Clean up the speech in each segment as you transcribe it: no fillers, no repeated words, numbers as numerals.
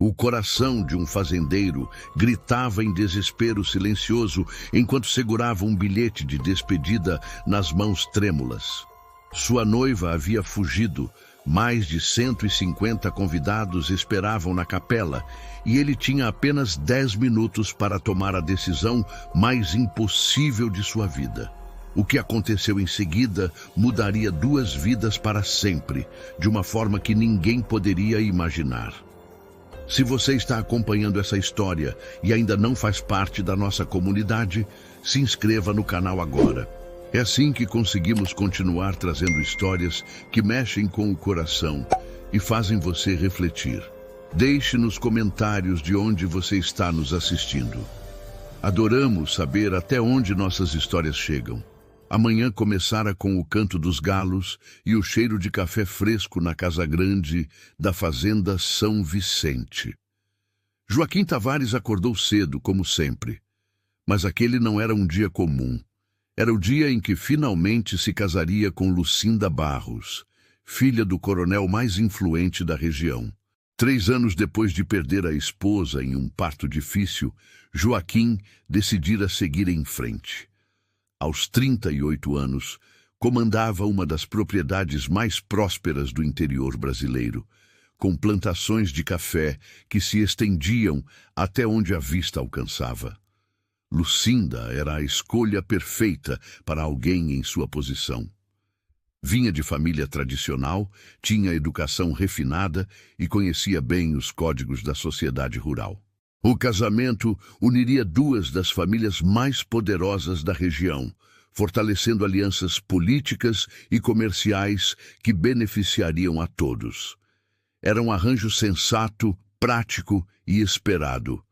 O coração de um fazendeiro gritava em desespero silencioso enquanto segurava um bilhete de despedida nas mãos trêmulas. Sua noiva havia fugido, mais de 150 convidados esperavam na capela e ele tinha apenas 10 minutos para tomar a decisão mais impossível de sua vida. O que aconteceu em seguida mudaria 2 vidas para sempre, de uma forma que ninguém poderia imaginar. Se você está acompanhando essa história e ainda não faz parte da nossa comunidade, se inscreva no canal agora. É assim que conseguimos continuar trazendo histórias que mexem com o coração e fazem você refletir. Deixe nos comentários de onde você está nos assistindo. Adoramos saber até onde nossas histórias chegam. Amanhã começara com o canto dos galos e o cheiro de café fresco na casa grande da fazenda São Vicente. Joaquim Tavares acordou cedo, como sempre. Mas aquele não era um dia comum. Era o dia em que finalmente se casaria com Lucinda Barros, filha do coronel mais influente da região. 3 anos depois de perder a esposa em um parto difícil, Joaquim decidira seguir em frente. Aos 38 anos, comandava uma das propriedades mais prósperas do interior brasileiro, com plantações de café que se estendiam até onde a vista alcançava. Lucinda era a escolha perfeita para alguém em sua posição. Vinha de família tradicional, tinha educação refinada e conhecia bem os códigos da sociedade rural. O casamento uniria 2 das famílias mais poderosas da região, fortalecendo alianças políticas e comerciais que beneficiariam a todos. Era um arranjo sensato, prático e esperado.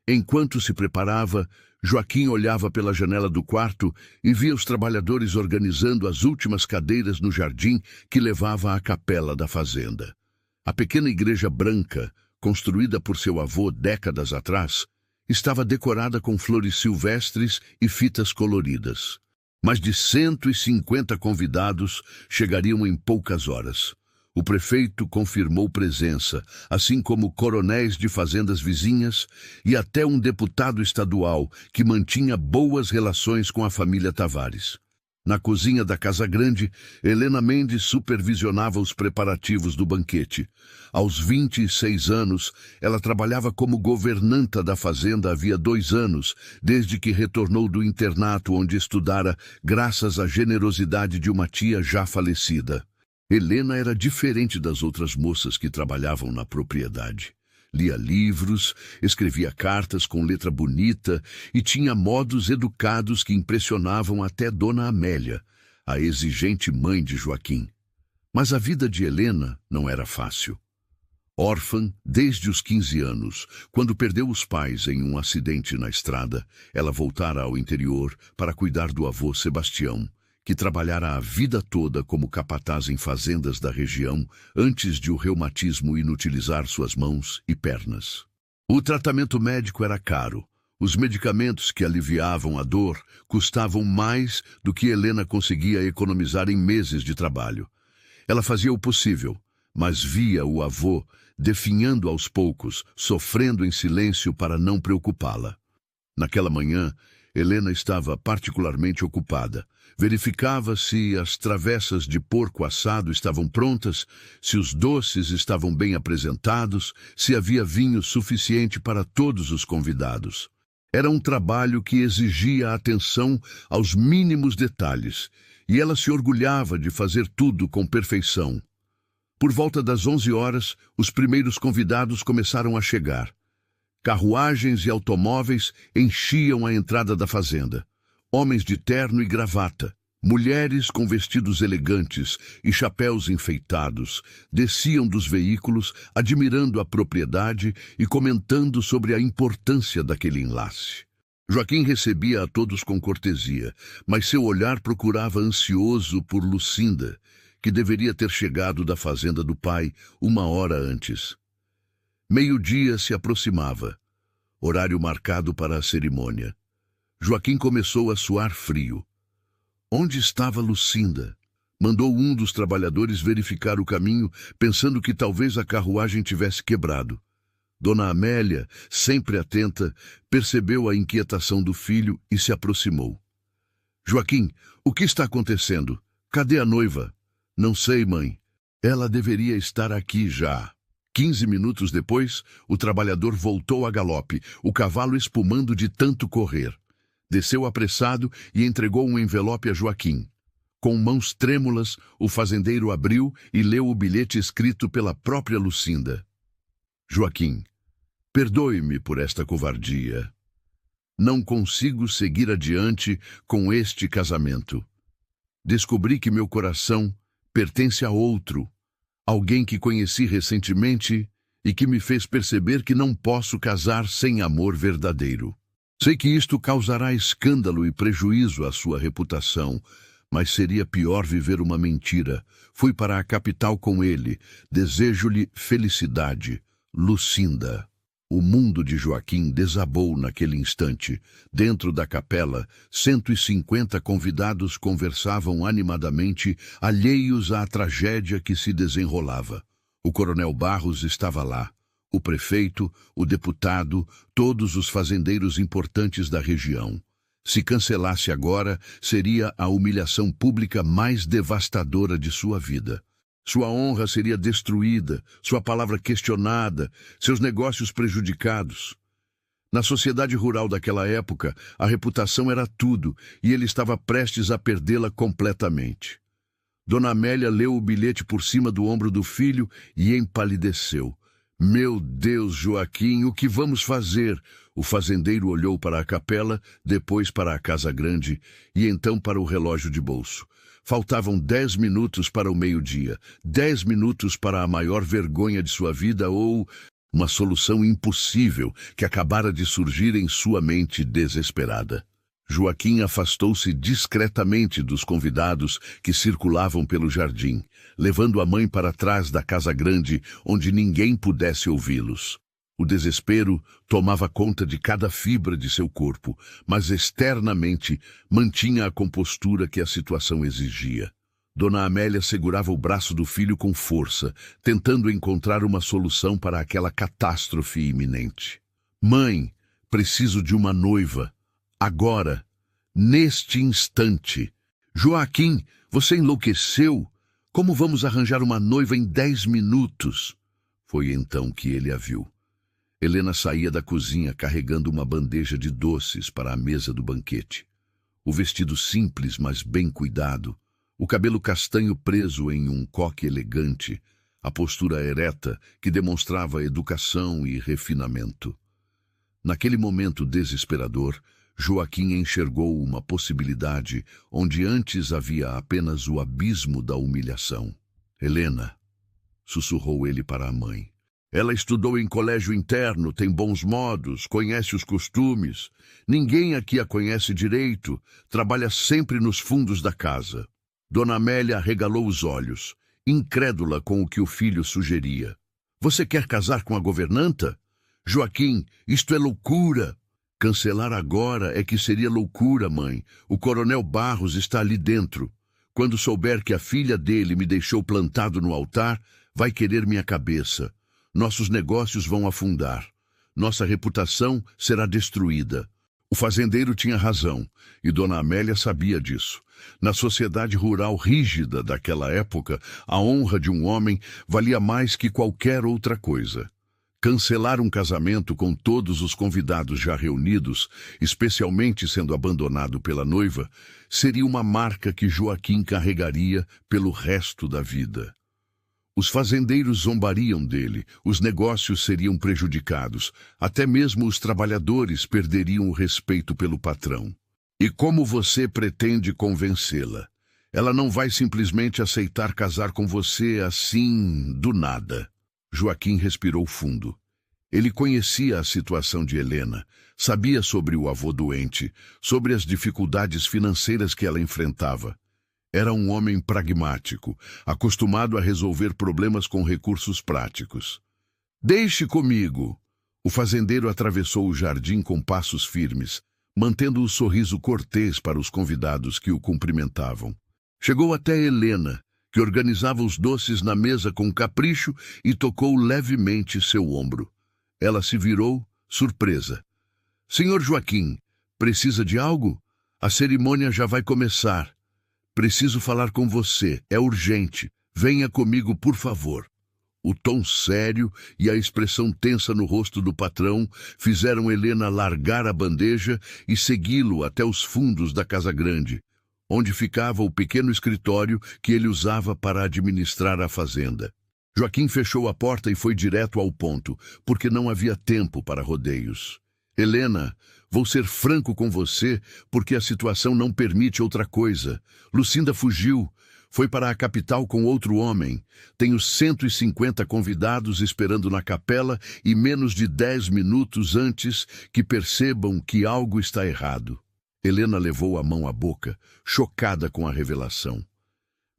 Enquanto se preparava, Joaquim olhava pela janela do quarto e via os trabalhadores organizando as últimas cadeiras no jardim que levava à capela da fazenda. A pequena igreja branca, construída por seu avô décadas atrás, estava decorada com flores silvestres e fitas coloridas. Mais de 150 convidados chegariam em poucas horas. O prefeito confirmou presença, assim como coronéis de fazendas vizinhas e até um deputado estadual que mantinha boas relações com a família Tavares. Na cozinha da Casa Grande, Helena Mendes supervisionava os preparativos do banquete. Aos 26 anos, ela trabalhava como governanta da fazenda havia 2 anos, desde que retornou do internato onde estudara graças à generosidade de uma tia já falecida. Helena era diferente das outras moças que trabalhavam na propriedade. Lia livros, escrevia cartas com letra bonita e tinha modos educados que impressionavam até Dona Amélia, a exigente mãe de Joaquim. Mas a vida de Helena não era fácil. Órfã desde os 15 anos, quando perdeu os pais em um acidente na estrada, ela voltara ao interior para cuidar do avô Sebastião, que trabalhara a vida toda como capataz em fazendas da região antes de o reumatismo inutilizar suas mãos e pernas. O tratamento médico era caro. Os medicamentos que aliviavam a dor custavam mais do que Helena conseguia economizar em meses de trabalho. Ela fazia o possível, mas via o avô definhando aos poucos, sofrendo em silêncio para não preocupá-la. Naquela manhã, Helena estava particularmente ocupada. Verificava se as travessas de porco assado estavam prontas, se os doces estavam bem apresentados, se havia vinho suficiente para todos os convidados. Era um trabalho que exigia atenção aos mínimos detalhes, e ela se orgulhava de fazer tudo com perfeição. Por volta das 11 horas, os primeiros convidados começaram a chegar. Carruagens e automóveis enchiam a entrada da fazenda. Homens de terno e gravata, mulheres com vestidos elegantes e chapéus enfeitados, desciam dos veículos, admirando a propriedade e comentando sobre a importância daquele enlace. Joaquim recebia a todos com cortesia, mas seu olhar procurava ansioso por Lucinda, que deveria ter chegado da fazenda do pai 1 hora antes. Meio-dia se aproximava, horário marcado para a cerimônia. Joaquim começou a suar frio. Onde estava Lucinda? Mandou um dos trabalhadores verificar o caminho, pensando que talvez a carruagem tivesse quebrado. Dona Amélia, sempre atenta, percebeu a inquietação do filho e se aproximou. Joaquim, o que está acontecendo? Cadê a noiva? Não sei, mãe. Ela deveria estar aqui já. 15 minutos depois, o trabalhador voltou a galope, o cavalo espumando de tanto correr. Desceu apressado e entregou um envelope a Joaquim. Com mãos trêmulas, o fazendeiro abriu e leu o bilhete escrito pela própria Lucinda. Joaquim, perdoe-me por esta covardia. Não consigo seguir adiante com este casamento. Descobri que meu coração pertence a outro, alguém que conheci recentemente e que me fez perceber que não posso casar sem amor verdadeiro. Sei que isto causará escândalo e prejuízo à sua reputação, mas seria pior viver uma mentira. Fui para a capital com ele. Desejo-lhe felicidade. Lucinda. O mundo de Joaquim desabou naquele instante. Dentro da capela, 150 convidados conversavam animadamente, alheios à tragédia que se desenrolava. O coronel Barros estava lá. O prefeito, o deputado, todos os fazendeiros importantes da região. Se cancelasse agora, seria a humilhação pública mais devastadora de sua vida. Sua honra seria destruída, sua palavra questionada, seus negócios prejudicados. Na sociedade rural daquela época, a reputação era tudo, e ele estava prestes a perdê-la completamente. Dona Amélia leu o bilhete por cima do ombro do filho e empalideceu. Meu Deus, Joaquim, o que vamos fazer? O fazendeiro olhou para a capela, depois para a casa grande e então para o relógio de bolso. Faltavam 10 minutos para o meio-dia, 10 minutos para a maior vergonha de sua vida ou uma solução impossível que acabara de surgir em sua mente desesperada. Joaquim afastou-se discretamente dos convidados que circulavam pelo jardim, levando a mãe para trás da casa grande, onde ninguém pudesse ouvi-los. O desespero tomava conta de cada fibra de seu corpo, mas externamente mantinha a compostura que a situação exigia. Dona Amélia segurava o braço do filho com força, tentando encontrar uma solução para aquela catástrofe iminente. Mãe, preciso de uma noiva. Agora, neste instante. Joaquim, você enlouqueceu? Como vamos arranjar uma noiva em 10 minutos? Foi então que ele a viu. Helena saía da cozinha carregando uma bandeja de doces para a mesa do banquete. O vestido simples, mas bem cuidado, o cabelo castanho preso em um coque elegante, a postura ereta que demonstrava educação e refinamento. Naquele momento desesperador, Joaquim enxergou uma possibilidade onde antes havia apenas o abismo da humilhação. Helena, sussurrou ele para a mãe. Ela estudou em colégio interno, tem bons modos, conhece os costumes. Ninguém aqui a conhece direito, trabalha sempre nos fundos da casa. Dona Amélia arregalou os olhos, incrédula com o que o filho sugeria. Você quer casar com a governanta? Joaquim, isto é loucura. Cancelar agora é que seria loucura, mãe. O coronel Barros está ali dentro. Quando souber que a filha dele me deixou plantado no altar, vai querer minha cabeça. Nossos negócios vão afundar. Nossa reputação será destruída. O fazendeiro tinha razão, e Dona Amélia sabia disso. Na sociedade rural rígida daquela época, a honra de um homem valia mais que qualquer outra coisa. Cancelar um casamento com todos os convidados já reunidos, especialmente sendo abandonado pela noiva, seria uma marca que Joaquim carregaria pelo resto da vida. Os fazendeiros zombariam dele, os negócios seriam prejudicados, até mesmo os trabalhadores perderiam o respeito pelo patrão. E como você pretende convencê-la? Ela não vai simplesmente aceitar casar com você assim, do nada. Joaquim respirou fundo. Ele conhecia a situação de Helena, sabia sobre o avô doente, sobre as dificuldades financeiras que ela enfrentava. Era um homem pragmático, acostumado a resolver problemas com recursos práticos. Deixe comigo! O fazendeiro atravessou o jardim com passos firmes, mantendo o sorriso cortês para os convidados que o cumprimentavam. Chegou até Helena, que organizava os doces na mesa com capricho e tocou levemente seu ombro. Ela se virou, surpresa. Senhor Joaquim, precisa de algo? A cerimônia já vai começar. Preciso falar com você, é urgente. Venha comigo, por favor. O tom sério e a expressão tensa no rosto do patrão fizeram Helena largar a bandeja e segui-lo até os fundos da casa grande, onde ficava o pequeno escritório que ele usava para administrar a fazenda. Joaquim fechou a porta e foi direto ao ponto, porque não havia tempo para rodeios. Helena, vou ser franco com você, porque a situação não permite outra coisa. Lucinda fugiu. Foi para a capital com outro homem. Tenho 150 convidados esperando na capela e menos de 10 minutos antes que percebam que algo está errado. Helena levou a mão à boca, chocada com a revelação.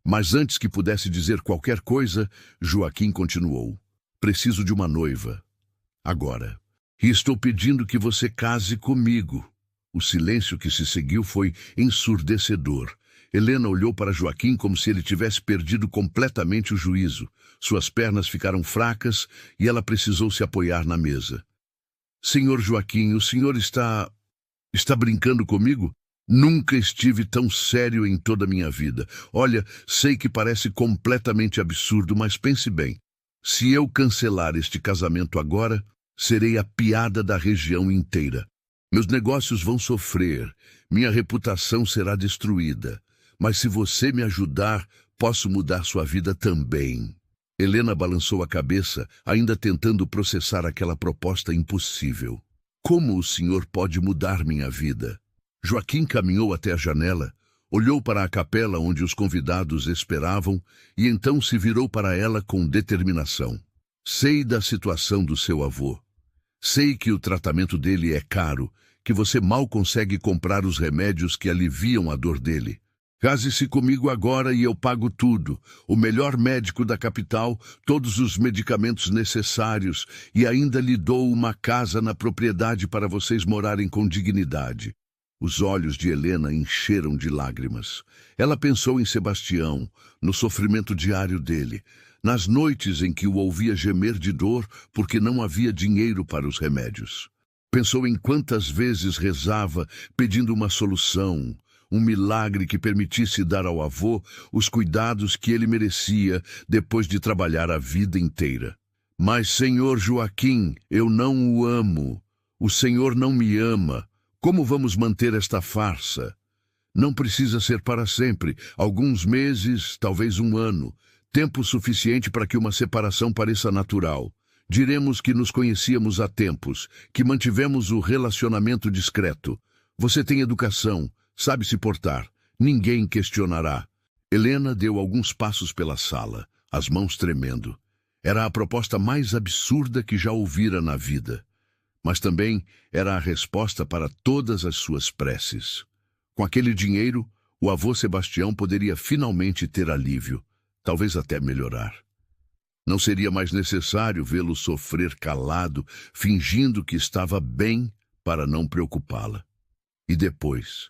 Mas antes que pudesse dizer qualquer coisa, Joaquim continuou. Preciso de uma noiva. Agora. E estou pedindo que você case comigo. O silêncio que se seguiu foi ensurdecedor. Helena olhou para Joaquim como se ele tivesse perdido completamente o juízo. Suas pernas ficaram fracas e ela precisou se apoiar na mesa. Senhor Joaquim, o senhor está brincando comigo? Nunca estive tão sério em toda a minha vida. Olha, sei que parece completamente absurdo, mas pense bem. Se eu cancelar este casamento agora, serei a piada da região inteira. Meus negócios vão sofrer, minha reputação será destruída. Mas se você me ajudar, posso mudar sua vida também. Helena balançou a cabeça, ainda tentando processar aquela proposta impossível. Como o senhor pode mudar minha vida? Joaquim caminhou até a janela, olhou para a capela onde os convidados esperavam e então se virou para ela com determinação. Sei da situação do seu avô. Sei que o tratamento dele é caro, que você mal consegue comprar os remédios que aliviam a dor dele. Case-se comigo agora e eu pago tudo. O melhor médico da capital, todos os medicamentos necessários e ainda lhe dou uma casa na propriedade para vocês morarem com dignidade. Os olhos de Helena encheram de lágrimas. Ela pensou em Sebastião, no sofrimento diário dele, nas noites em que o ouvia gemer de dor porque não havia dinheiro para os remédios. Pensou em quantas vezes rezava pedindo uma solução, um milagre que permitisse dar ao avô os cuidados que ele merecia depois de trabalhar a vida inteira. Mas, senhor Joaquim, eu não o amo. O senhor não me ama. Como vamos manter esta farsa? Não precisa ser para sempre, alguns meses, talvez um ano, tempo suficiente para que uma separação pareça natural. Diremos que nos conhecíamos há tempos, que mantivemos o relacionamento discreto. Você tem educação, sabe se portar, ninguém questionará. Helena deu alguns passos pela sala, as mãos tremendo. Era a proposta mais absurda que já ouvira na vida. Mas também era a resposta para todas as suas preces. Com aquele dinheiro, o avô Sebastião poderia finalmente ter alívio, talvez até melhorar. Não seria mais necessário vê-lo sofrer calado, fingindo que estava bem para não preocupá-la. E depois,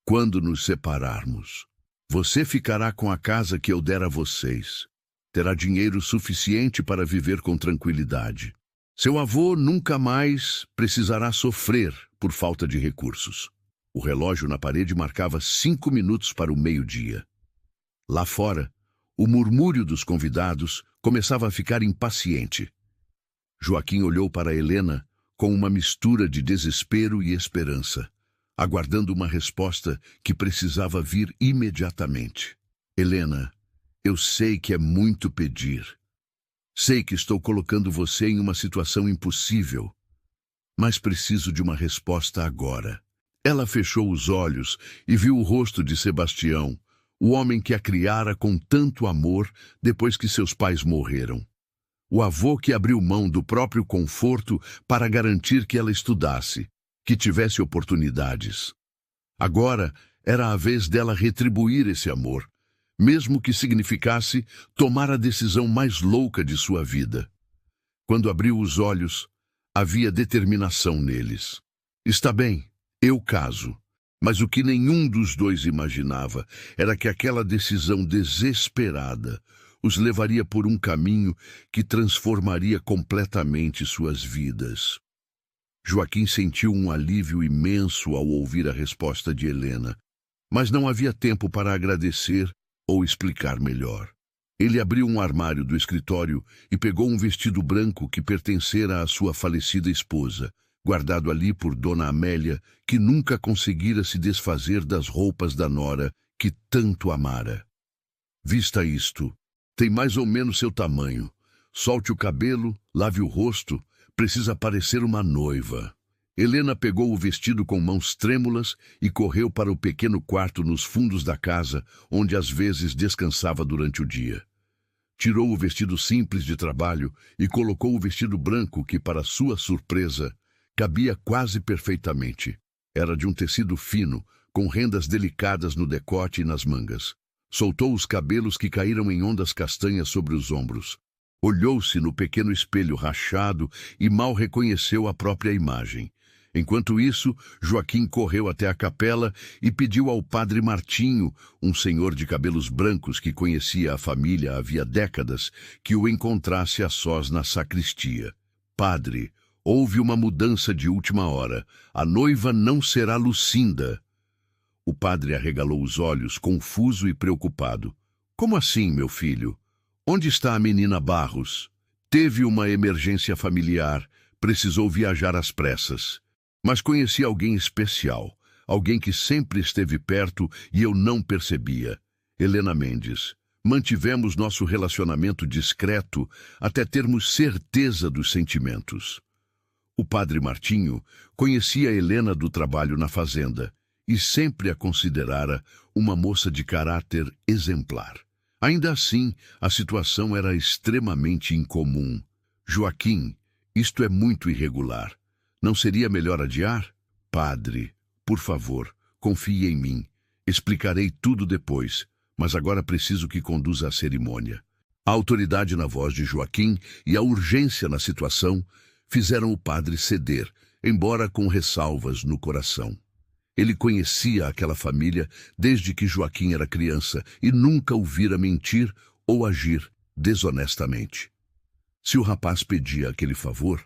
quando nos separarmos, você ficará com a casa que eu der a vocês. Terá dinheiro suficiente para viver com tranquilidade. Seu avô nunca mais precisará sofrer por falta de recursos. O relógio na parede marcava 5 minutos para o meio-dia. Lá fora, o murmúrio dos convidados começava a ficar impaciente. Joaquim olhou para Helena com uma mistura de desespero e esperança, aguardando uma resposta que precisava vir imediatamente. Helena, eu sei que é muito pedir. Sei que estou colocando você em uma situação impossível, mas preciso de uma resposta agora. Ela fechou os olhos e viu o rosto de Sebastião, o homem que a criara com tanto amor depois que seus pais morreram. O avô que abriu mão do próprio conforto para garantir que ela estudasse, que tivesse oportunidades. Agora era a vez dela retribuir esse amor, mesmo que significasse tomar a decisão mais louca de sua vida. Quando abriu os olhos, havia determinação neles. Está bem, eu caso. Mas o que nenhum dos dois imaginava era que aquela decisão desesperada, os levaria por um caminho que transformaria completamente suas vidas. Joaquim sentiu um alívio imenso ao ouvir a resposta de Helena, mas não havia tempo para agradecer ou explicar melhor. Ele abriu um armário do escritório e pegou um vestido branco que pertencera à sua falecida esposa, guardado ali por Dona Amélia, que nunca conseguira se desfazer das roupas da nora que tanto amara. Vista isto, tem mais ou menos seu tamanho. Solte o cabelo, lave o rosto, precisa parecer uma noiva. Helena pegou o vestido com mãos trêmulas e correu para o pequeno quarto nos fundos da casa, onde às vezes descansava durante o dia. Tirou o vestido simples de trabalho e colocou o vestido branco que, para sua surpresa, cabia quase perfeitamente. Era de um tecido fino, com rendas delicadas no decote e nas mangas. Soltou os cabelos que caíram em ondas castanhas sobre os ombros. Olhou-se no pequeno espelho rachado e mal reconheceu a própria imagem. Enquanto isso, Joaquim correu até a capela e pediu ao padre Martinho, um senhor de cabelos brancos que conhecia a família havia décadas, que o encontrasse a sós na sacristia. Padre, houve uma mudança de última hora. A noiva não será Lucinda. O padre arregalou os olhos, confuso e preocupado. Como assim, meu filho? Onde está a menina Barros? Teve uma emergência familiar, precisou viajar às pressas. Mas conheci alguém especial, alguém que sempre esteve perto e eu não percebia. Helena Mendes. Mantivemos nosso relacionamento discreto até termos certeza dos sentimentos. O padre Martinho conhecia Helena do trabalho na fazenda e sempre a considerara uma moça de caráter exemplar. Ainda assim, a situação era extremamente incomum. Joaquim, isto é muito irregular. Não seria melhor adiar? Padre, por favor, confie em mim. Explicarei tudo depois, mas agora preciso que conduza a cerimônia. A autoridade na voz de Joaquim e a urgência na situação fizeram o padre ceder, embora com ressalvas no coração. Ele conhecia aquela família desde que Joaquim era criança e nunca o vira mentir ou agir desonestamente. Se o rapaz pedia aquele favor,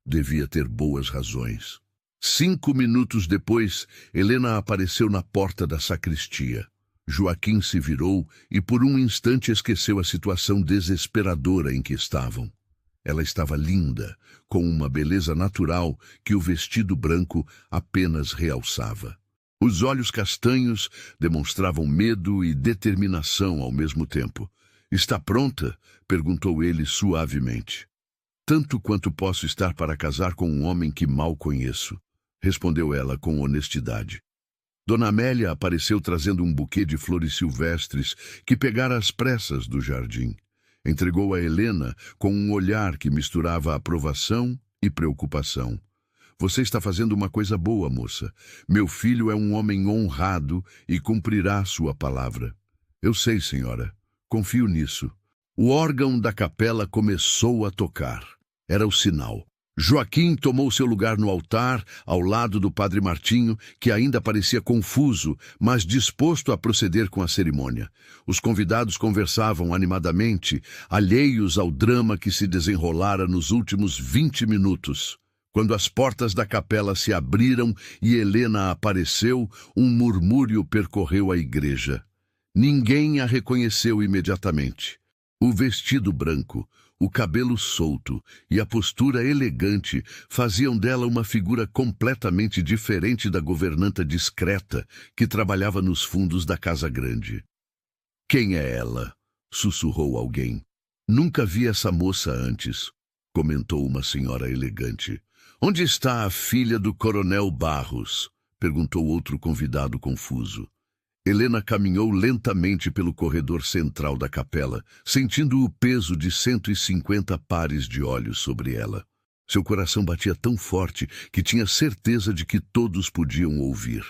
devia ter boas razões. 5 minutos depois, Helena apareceu na porta da sacristia. Joaquim se virou e por um instante esqueceu a situação desesperadora em que estavam. Ela estava linda, com uma beleza natural que o vestido branco apenas realçava. Os olhos castanhos demonstravam medo e determinação ao mesmo tempo. "Está pronta?" perguntou ele suavemente. "Tanto quanto posso estar para casar com um homem que mal conheço", respondeu ela com honestidade. Dona Amélia apareceu trazendo um buquê de flores silvestres que pegara às pressas do jardim. Entregou a Helena com um olhar que misturava aprovação e preocupação. "Você está fazendo uma coisa boa, moça. Meu filho é um homem honrado e cumprirá sua palavra." "Eu sei, senhora. Confio nisso." O órgão da capela começou a tocar. Era o sinal. Joaquim tomou seu lugar no altar, ao lado do padre Martinho, que ainda parecia confuso, mas disposto a proceder com a cerimônia. Os convidados conversavam animadamente, alheios ao drama que se desenrolara nos últimos 20 minutos. Quando as portas da capela se abriram e Helena apareceu, um murmúrio percorreu a igreja. Ninguém a reconheceu imediatamente. O vestido branco, o cabelo solto e a postura elegante faziam dela uma figura completamente diferente da governanta discreta que trabalhava nos fundos da casa grande. "Quem é ela?" sussurrou alguém. "Nunca vi essa moça antes", comentou uma senhora elegante. "Onde está a filha do coronel Barros?" perguntou outro convidado confuso. Helena caminhou lentamente pelo corredor central da capela, sentindo o peso de 150 pares de olhos sobre ela. Seu coração batia tão forte que tinha certeza de que todos podiam ouvir,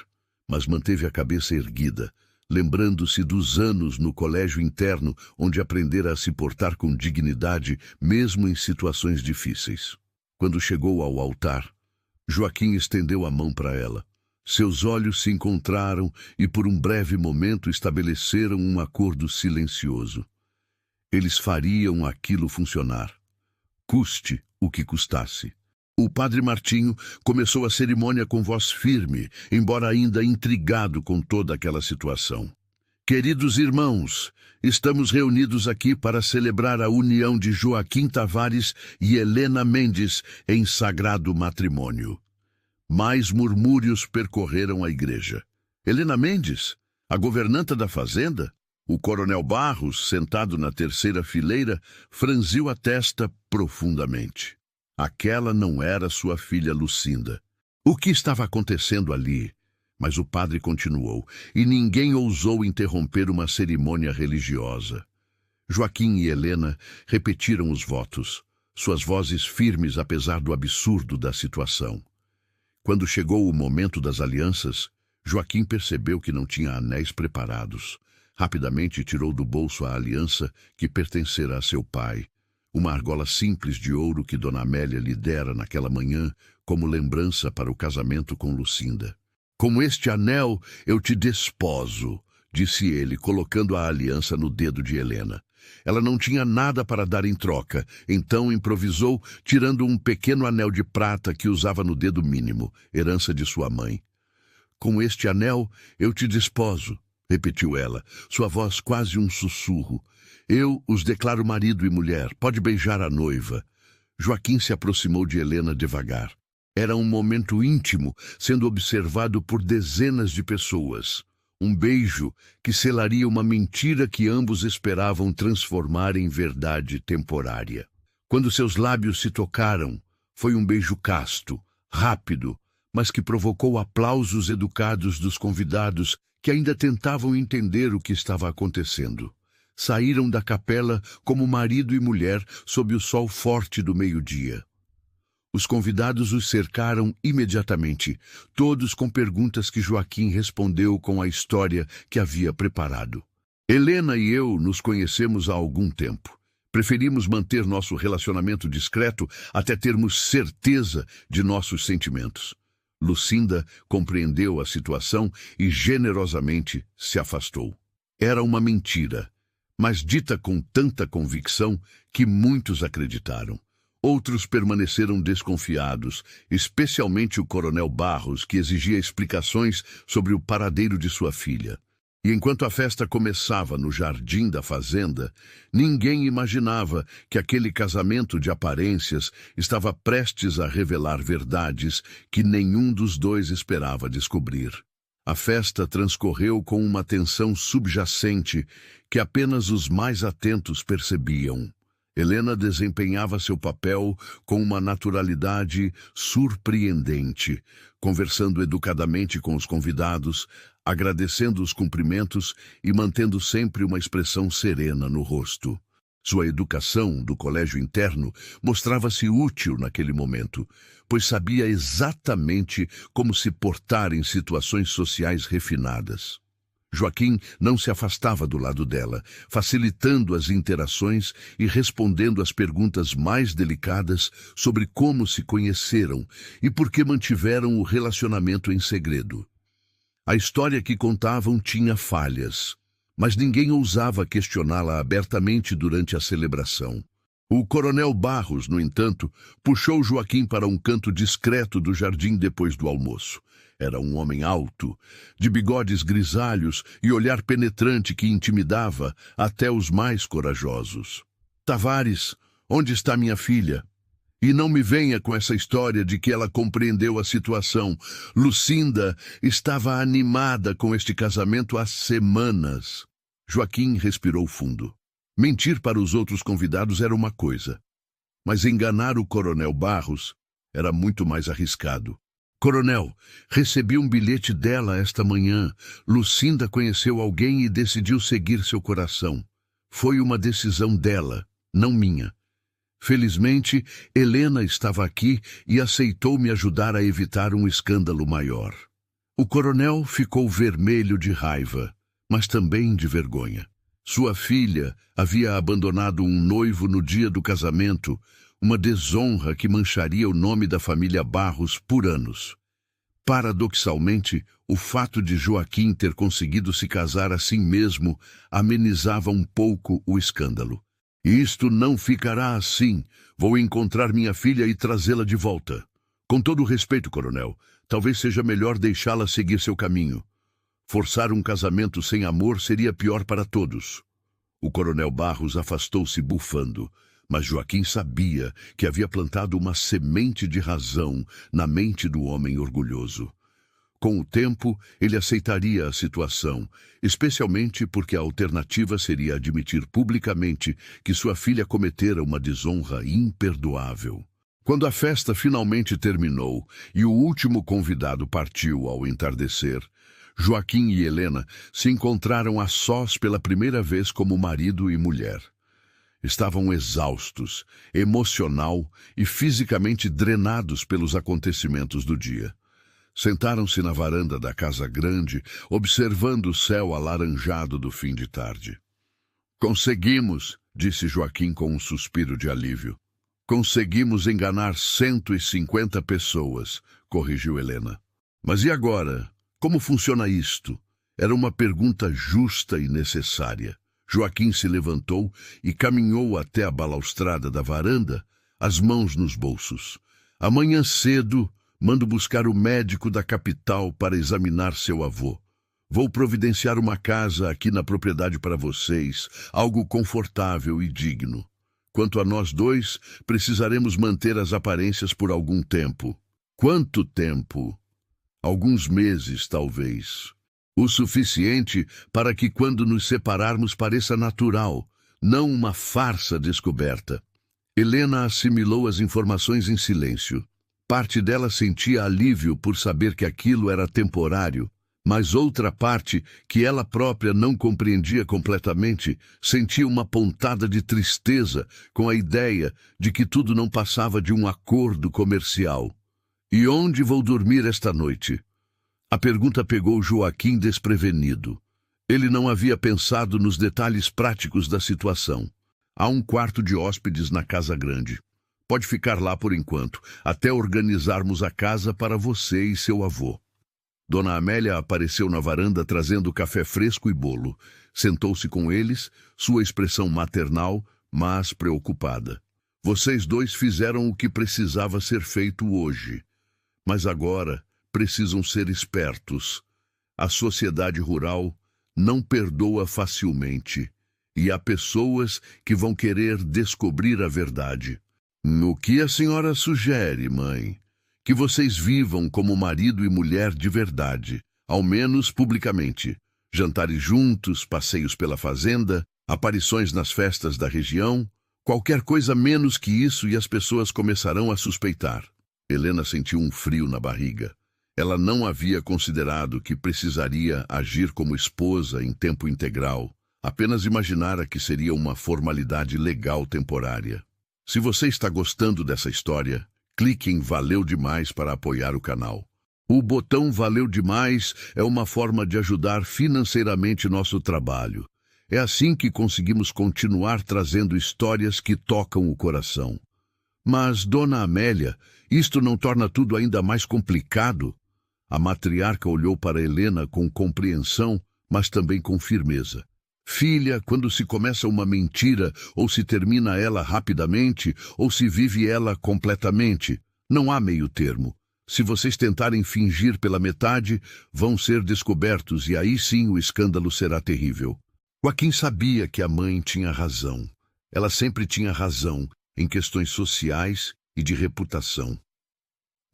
mas manteve a cabeça erguida, lembrando-se dos anos no colégio interno onde aprendera a se portar com dignidade mesmo em situações difíceis. Quando chegou ao altar, Joaquim estendeu a mão para ela. Seus olhos se encontraram e por um breve momento estabeleceram um acordo silencioso. Eles fariam aquilo funcionar, custe o que custasse. O padre Martinho começou a cerimônia com voz firme, embora ainda intrigado com toda aquela situação. Queridos irmãos, estamos reunidos aqui para celebrar a união de Joaquim Tavares e Helena Mendes em sagrado matrimônio. Mais murmúrios percorreram a igreja. Helena Mendes, a governanta da fazenda? O coronel Barros, sentado na terceira fileira, franziu a testa profundamente. Aquela não era sua filha Lucinda. O que estava acontecendo ali? Mas o padre continuou, e ninguém ousou interromper uma cerimônia religiosa. Joaquim e Helena repetiram os votos, suas vozes firmes apesar do absurdo da situação. Quando chegou o momento das alianças, Joaquim percebeu que não tinha anéis preparados. Rapidamente tirou do bolso a aliança que pertencera a seu pai, uma argola simples de ouro que Dona Amélia lhe dera naquela manhã como lembrança para o casamento com Lucinda. Com este anel eu te desposo, disse ele, colocando a aliança no dedo de Helena. Ela não tinha nada para dar em troca, então improvisou, tirando um pequeno anel de prata que usava no dedo mínimo, herança de sua mãe. Com este anel eu te desposo, repetiu ela, sua voz quase um sussurro. Eu os declaro marido e mulher, pode beijar a noiva. Joaquim se aproximou de Helena devagar. Era um momento íntimo, sendo observado por dezenas de pessoas. Um beijo que selaria uma mentira que ambos esperavam transformar em verdade temporária. Quando seus lábios se tocaram, foi um beijo casto, rápido, mas que provocou aplausos educados dos convidados que ainda tentavam entender o que estava acontecendo. Saíram da capela como marido e mulher sob o sol forte do meio-dia. Os convidados os cercaram imediatamente, todos com perguntas que Joaquim respondeu com a história que havia preparado. Helena e eu nos conhecemos há algum tempo. Preferimos manter nosso relacionamento discreto até termos certeza de nossos sentimentos. Lucinda compreendeu a situação e generosamente se afastou. Era uma mentira, mas dita com tanta convicção que muitos acreditaram. Outros permaneceram desconfiados, especialmente o coronel Barros, que exigia explicações sobre o paradeiro de sua filha. E enquanto a festa começava no jardim da fazenda, ninguém imaginava que aquele casamento de aparências estava prestes a revelar verdades que nenhum dos dois esperava descobrir. A festa transcorreu com uma tensão subjacente que apenas os mais atentos percebiam. Helena desempenhava seu papel com uma naturalidade surpreendente, conversando educadamente com os convidados, agradecendo os cumprimentos e mantendo sempre uma expressão serena no rosto. Sua educação do colégio interno mostrava-se útil naquele momento, pois sabia exatamente como se portar em situações sociais refinadas. Joaquim não se afastava do lado dela, facilitando as interações e respondendo às perguntas mais delicadas sobre como se conheceram e por que mantiveram o relacionamento em segredo. A história que contavam tinha falhas, mas ninguém ousava questioná-la abertamente durante a celebração. O coronel Barros, no entanto, puxou Joaquim para um canto discreto do jardim depois do almoço. Era um homem alto, de bigodes grisalhos e olhar penetrante que intimidava até os mais corajosos. Tavares, onde está minha filha? E não me venha com essa história de que ela compreendeu a situação. Lucinda estava animada com este casamento há semanas. Joaquim respirou fundo. Mentir para os outros convidados era uma coisa, mas enganar o coronel Barros era muito mais arriscado. Coronel, recebi um bilhete dela esta manhã. Lucinda conheceu alguém e decidiu seguir seu coração. Foi uma decisão dela, não minha. Felizmente, Helena estava aqui e aceitou me ajudar a evitar um escândalo maior. O coronel ficou vermelho de raiva, mas também de vergonha. Sua filha havia abandonado um noivo no dia do casamento, uma desonra que mancharia o nome da família Barros por anos. Paradoxalmente, o fato de Joaquim ter conseguido se casar assim mesmo amenizava um pouco o escândalo. Isto não ficará assim. Vou encontrar minha filha e trazê-la de volta. Com todo o respeito, coronel, talvez seja melhor deixá-la seguir seu caminho. Forçar um casamento sem amor seria pior para todos. O coronel Barros afastou-se bufando, mas Joaquim sabia que havia plantado uma semente de razão na mente do homem orgulhoso. Com o tempo, ele aceitaria a situação, especialmente porque a alternativa seria admitir publicamente que sua filha cometera uma desonra imperdoável. Quando a festa finalmente terminou e o último convidado partiu ao entardecer, Joaquim e Helena se encontraram a sós pela primeira vez como marido e mulher. Estavam exaustos, emocional e fisicamente drenados pelos acontecimentos do dia. Sentaram-se na varanda da casa grande, observando o céu alaranjado do fim de tarde. Conseguimos, disse Joaquim com um suspiro de alívio. Conseguimos enganar 150 pessoas, corrigiu Helena. Mas e agora? Como funciona isto? Era uma pergunta justa e necessária. Joaquim se levantou e caminhou até a balaustrada da varanda, as mãos nos bolsos. Amanhã cedo, mando buscar o médico da capital para examinar seu avô. Vou providenciar uma casa aqui na propriedade para vocês, algo confortável e digno. Quanto a nós dois, precisaremos manter as aparências por algum tempo. Quanto tempo? Alguns meses, talvez. O suficiente para que quando nos separarmos pareça natural, não uma farsa descoberta. Helena assimilou as informações em silêncio. Parte dela sentia alívio por saber que aquilo era temporário, mas outra parte, que ela própria não compreendia completamente, sentia uma pontada de tristeza com a ideia de que tudo não passava de um acordo comercial. E onde vou dormir esta noite? A pergunta pegou Joaquim desprevenido. Ele não havia pensado nos detalhes práticos da situação. Há um quarto de hóspedes na casa grande. Pode ficar lá por enquanto, até organizarmos a casa para você e seu avô. Dona Amélia apareceu na varanda trazendo café fresco e bolo. Sentou-se com eles, sua expressão maternal, mas preocupada. Vocês dois fizeram o que precisava ser feito hoje. Mas agora precisam ser espertos. A sociedade rural não perdoa facilmente. E há pessoas que vão querer descobrir a verdade. O que a senhora sugere, mãe? Que vocês vivam como marido e mulher de verdade, ao menos publicamente. Jantares juntos, passeios pela fazenda, aparições nas festas da região. Qualquer coisa menos que isso e as pessoas começarão a suspeitar. Helena sentiu um frio na barriga. Ela não havia considerado que precisaria agir como esposa em tempo integral. Apenas imaginara que seria uma formalidade legal temporária. Se você está gostando dessa história, clique em Valeu Demais para apoiar o canal. O botão Valeu Demais é uma forma de ajudar financeiramente nosso trabalho. É assim que conseguimos continuar trazendo histórias que tocam o coração. Mas, Dona Amélia, isto não torna tudo ainda mais complicado? A matriarca olhou para Helena com compreensão, mas também com firmeza. Filha, quando se começa uma mentira, ou se termina ela rapidamente, ou se vive ela completamente, não há meio termo. Se vocês tentarem fingir pela metade, vão ser descobertos e aí sim o escândalo será terrível. Joaquim sabia que a mãe tinha razão. Ela sempre tinha razão em questões sociais e de reputação.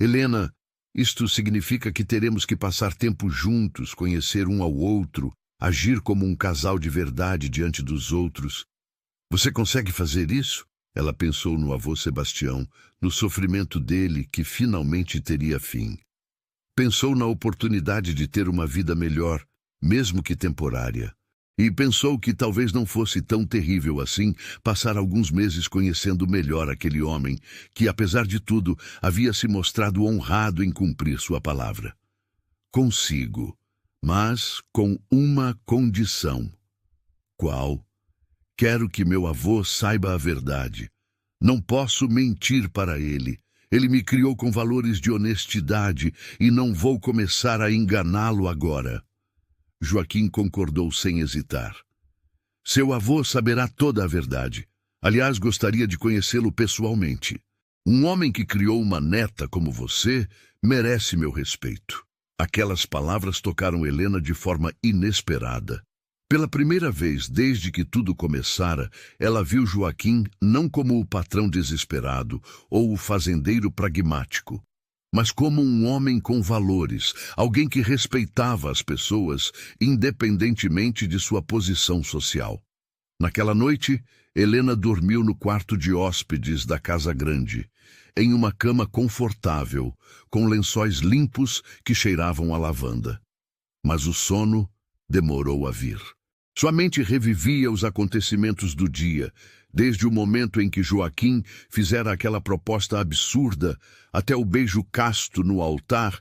Helena, isto significa que teremos que passar tempo juntos, conhecer um ao outro, agir como um casal de verdade diante dos outros. Você consegue fazer isso? Ela pensou no avô Sebastião, no sofrimento dele que finalmente teria fim. Pensou na oportunidade de ter uma vida melhor, mesmo que temporária. E pensou que talvez não fosse tão terrível assim passar alguns meses conhecendo melhor aquele homem que, apesar de tudo, havia se mostrado honrado em cumprir sua palavra. Consigo, mas com uma condição. Qual? Quero que meu avô saiba a verdade. Não posso mentir para ele. Ele me criou com valores de honestidade e não vou começar a enganá-lo agora. Joaquim concordou sem hesitar. Seu avô saberá toda a verdade. Aliás, gostaria de conhecê-lo pessoalmente. Um homem que criou uma neta como você merece meu respeito. Aquelas palavras tocaram Helena de forma inesperada. Pela primeira vez desde que tudo começara, ela viu Joaquim não como o patrão desesperado ou o fazendeiro pragmático, mas como um homem com valores, alguém que respeitava as pessoas, independentemente de sua posição social. Naquela noite, Helena dormiu no quarto de hóspedes da casa grande, em uma cama confortável, com lençóis limpos que cheiravam a lavanda. Mas o sono demorou a vir. Sua mente revivia os acontecimentos do dia, desde o momento em que Joaquim fizera aquela proposta absurda, até o beijo casto no altar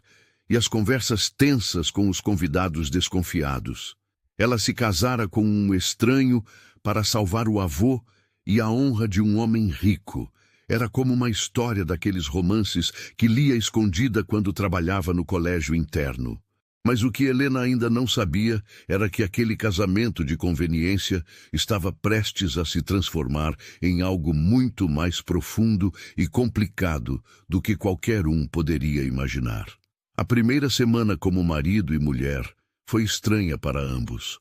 e as conversas tensas com os convidados desconfiados. Ela se casara com um estranho para salvar o avô e a honra de um homem rico. Era como uma história daqueles romances que lia escondida quando trabalhava no colégio interno. Mas o que Helena ainda não sabia era que aquele casamento de conveniência estava prestes a se transformar em algo muito mais profundo e complicado do que qualquer um poderia imaginar. A primeira semana como marido e mulher foi estranha para ambos.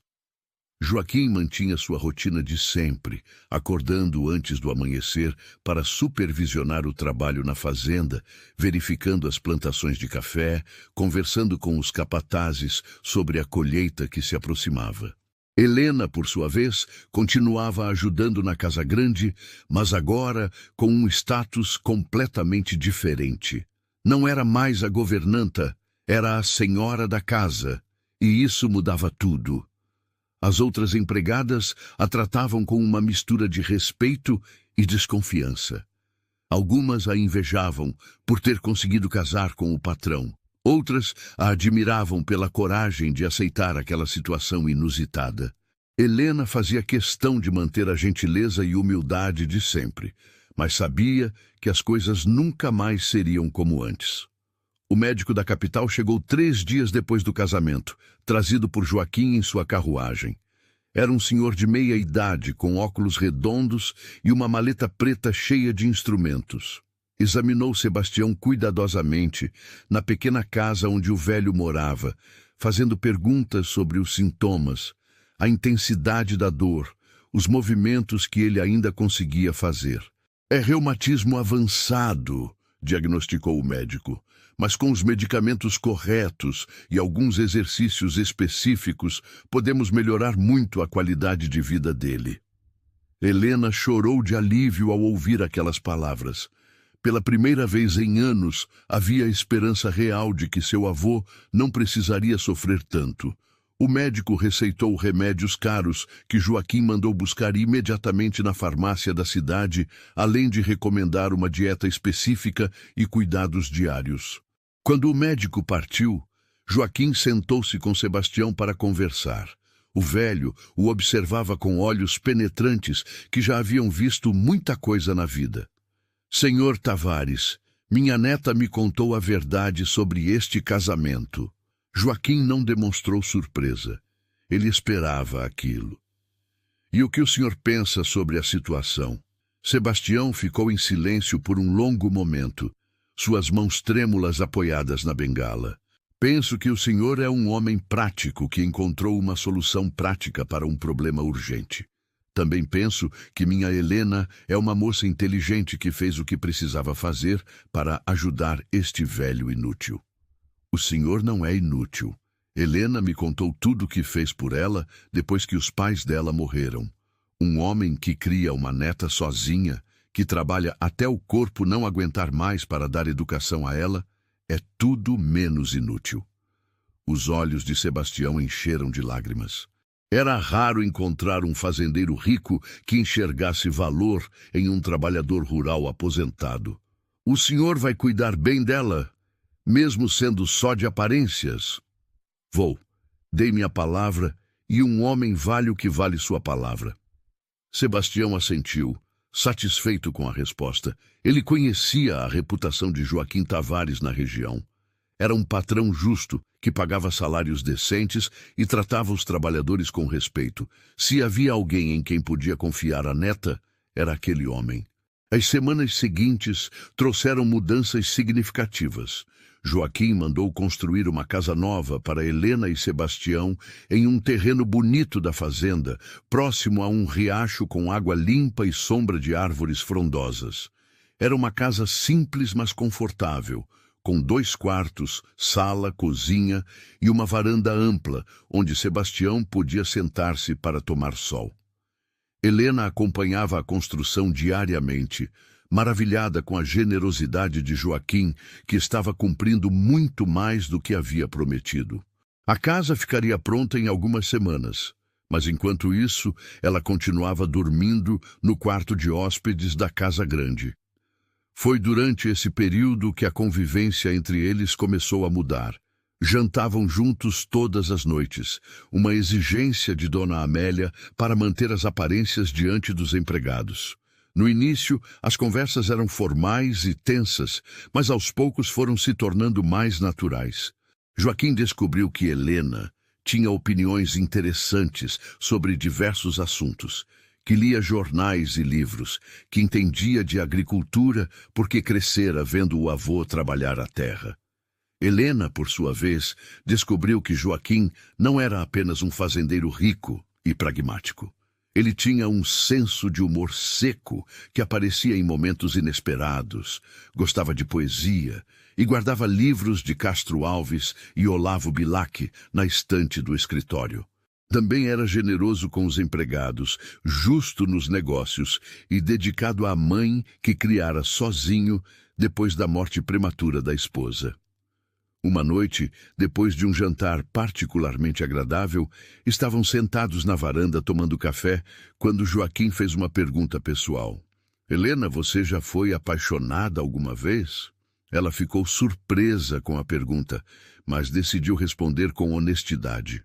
Joaquim mantinha sua rotina de sempre, acordando antes do amanhecer para supervisionar o trabalho na fazenda, verificando as plantações de café, conversando com os capatazes sobre a colheita que se aproximava. Helena, por sua vez, continuava ajudando na casa grande, mas agora com um status completamente diferente. Não era mais a governanta, era a senhora da casa, e isso mudava tudo. As outras empregadas a tratavam com uma mistura de respeito e desconfiança. Algumas a invejavam por ter conseguido casar com o patrão. Outras a admiravam pela coragem de aceitar aquela situação inusitada. Helena fazia questão de manter a gentileza e humildade de sempre, mas sabia que as coisas nunca mais seriam como antes. O médico da capital chegou 3 dias depois do casamento, trazido por Joaquim em sua carruagem. Era um senhor de meia idade, com óculos redondos e uma maleta preta cheia de instrumentos. Examinou Sebastião cuidadosamente na pequena casa onde o velho morava, fazendo perguntas sobre os sintomas, a intensidade da dor, os movimentos que ele ainda conseguia fazer. É reumatismo avançado, diagnosticou o médico, mas com os medicamentos corretos e alguns exercícios específicos, podemos melhorar muito a qualidade de vida dele. Helena chorou de alívio ao ouvir aquelas palavras. Pela primeira vez em anos, havia esperança real de que seu avô não precisaria sofrer tanto. O médico receitou remédios caros que Joaquim mandou buscar imediatamente na farmácia da cidade, além de recomendar uma dieta específica e cuidados diários. Quando o médico partiu, Joaquim sentou-se com Sebastião para conversar. O velho o observava com olhos penetrantes que já haviam visto muita coisa na vida. Senhor Tavares, minha neta me contou a verdade sobre este casamento. Joaquim não demonstrou surpresa. Ele esperava aquilo. E o que o senhor pensa sobre a situação? Sebastião ficou em silêncio por um longo momento, suas mãos trêmulas apoiadas na bengala. Penso que o senhor é um homem prático que encontrou uma solução prática para um problema urgente. Também penso que minha Helena é uma moça inteligente que fez o que precisava fazer para ajudar este velho inútil. O senhor não é inútil. Helena me contou tudo o que fez por ela depois que os pais dela morreram. Um homem que cria uma neta sozinha, que trabalha até o corpo não aguentar mais para dar educação a ela, é tudo menos inútil. Os olhos de Sebastião encheram de lágrimas. Era raro encontrar um fazendeiro rico que enxergasse valor em um trabalhador rural aposentado. O senhor vai cuidar bem dela, mesmo sendo só de aparências? Vou. Dei minha palavra, e um homem vale o que vale sua palavra. Sebastião assentiu, satisfeito com a resposta. Ele conhecia a reputação de Joaquim Tavares na região. Era um patrão justo, que pagava salários decentes e tratava os trabalhadores com respeito. Se havia alguém em quem podia confiar a neta, era aquele homem. As semanas seguintes trouxeram mudanças significativas. Joaquim mandou construir uma casa nova para Helena e Sebastião em um terreno bonito da fazenda, próximo a um riacho com água limpa e sombra de árvores frondosas. Era uma casa simples, mas confortável, com 2 quartos, sala, cozinha e uma varanda ampla, onde Sebastião podia sentar-se para tomar sol. Helena acompanhava a construção diariamente, maravilhada com a generosidade de Joaquim, que estava cumprindo muito mais do que havia prometido. A casa ficaria pronta em algumas semanas, mas enquanto isso, ela continuava dormindo no quarto de hóspedes da casa grande. Foi durante esse período que a convivência entre eles começou a mudar. Jantavam juntos todas as noites, uma exigência de Dona Amélia para manter as aparências diante dos empregados. No início, as conversas eram formais e tensas, mas aos poucos foram se tornando mais naturais. Joaquim descobriu que Helena tinha opiniões interessantes sobre diversos assuntos, que lia jornais e livros, que entendia de agricultura porque crescera vendo o avô trabalhar a terra. Helena, por sua vez, descobriu que Joaquim não era apenas um fazendeiro rico e pragmático. Ele tinha um senso de humor seco que aparecia em momentos inesperados, gostava de poesia e guardava livros de Castro Alves e Olavo Bilac na estante do escritório. Também era generoso com os empregados, justo nos negócios e dedicado à mãe que criara sozinho depois da morte prematura da esposa. Uma noite, depois de um jantar particularmente agradável, estavam sentados na varanda tomando café quando Joaquim fez uma pergunta pessoal. Helena, você já foi apaixonada alguma vez? Ela ficou surpresa com a pergunta, mas decidiu responder com honestidade.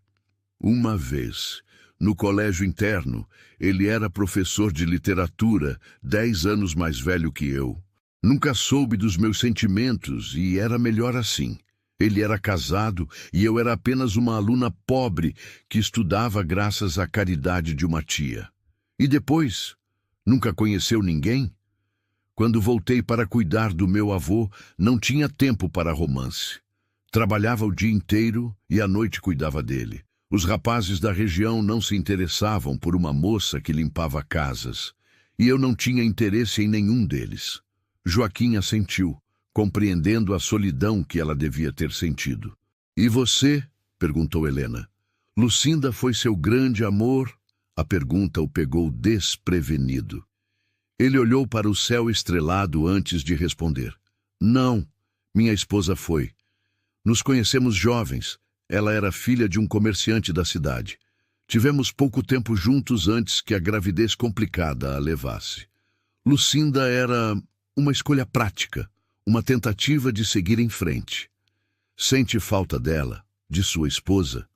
Uma vez, no colégio interno, ele era professor de literatura, 10 anos mais velho que eu. Nunca soube dos meus sentimentos e era melhor assim. Ele era casado e eu era apenas uma aluna pobre que estudava graças à caridade de uma tia. E depois? Nunca conheceu ninguém? Quando voltei para cuidar do meu avô, não tinha tempo para romance. Trabalhava o dia inteiro e à noite cuidava dele. Os rapazes da região não se interessavam por uma moça que limpava casas, e eu não tinha interesse em nenhum deles. Joaquim assentiu, compreendendo a solidão que ela devia ter sentido. E você? Perguntou Helena. Lucinda foi seu grande amor? A pergunta o pegou desprevenido. Ele olhou para o céu estrelado antes de responder. Não, minha esposa foi. Nos conhecemos jovens. Ela era filha de um comerciante da cidade. Tivemos pouco tempo juntos antes que a gravidez complicada a levasse. Lucinda era uma escolha prática, uma tentativa de seguir em frente. Sente falta dela, de sua esposa,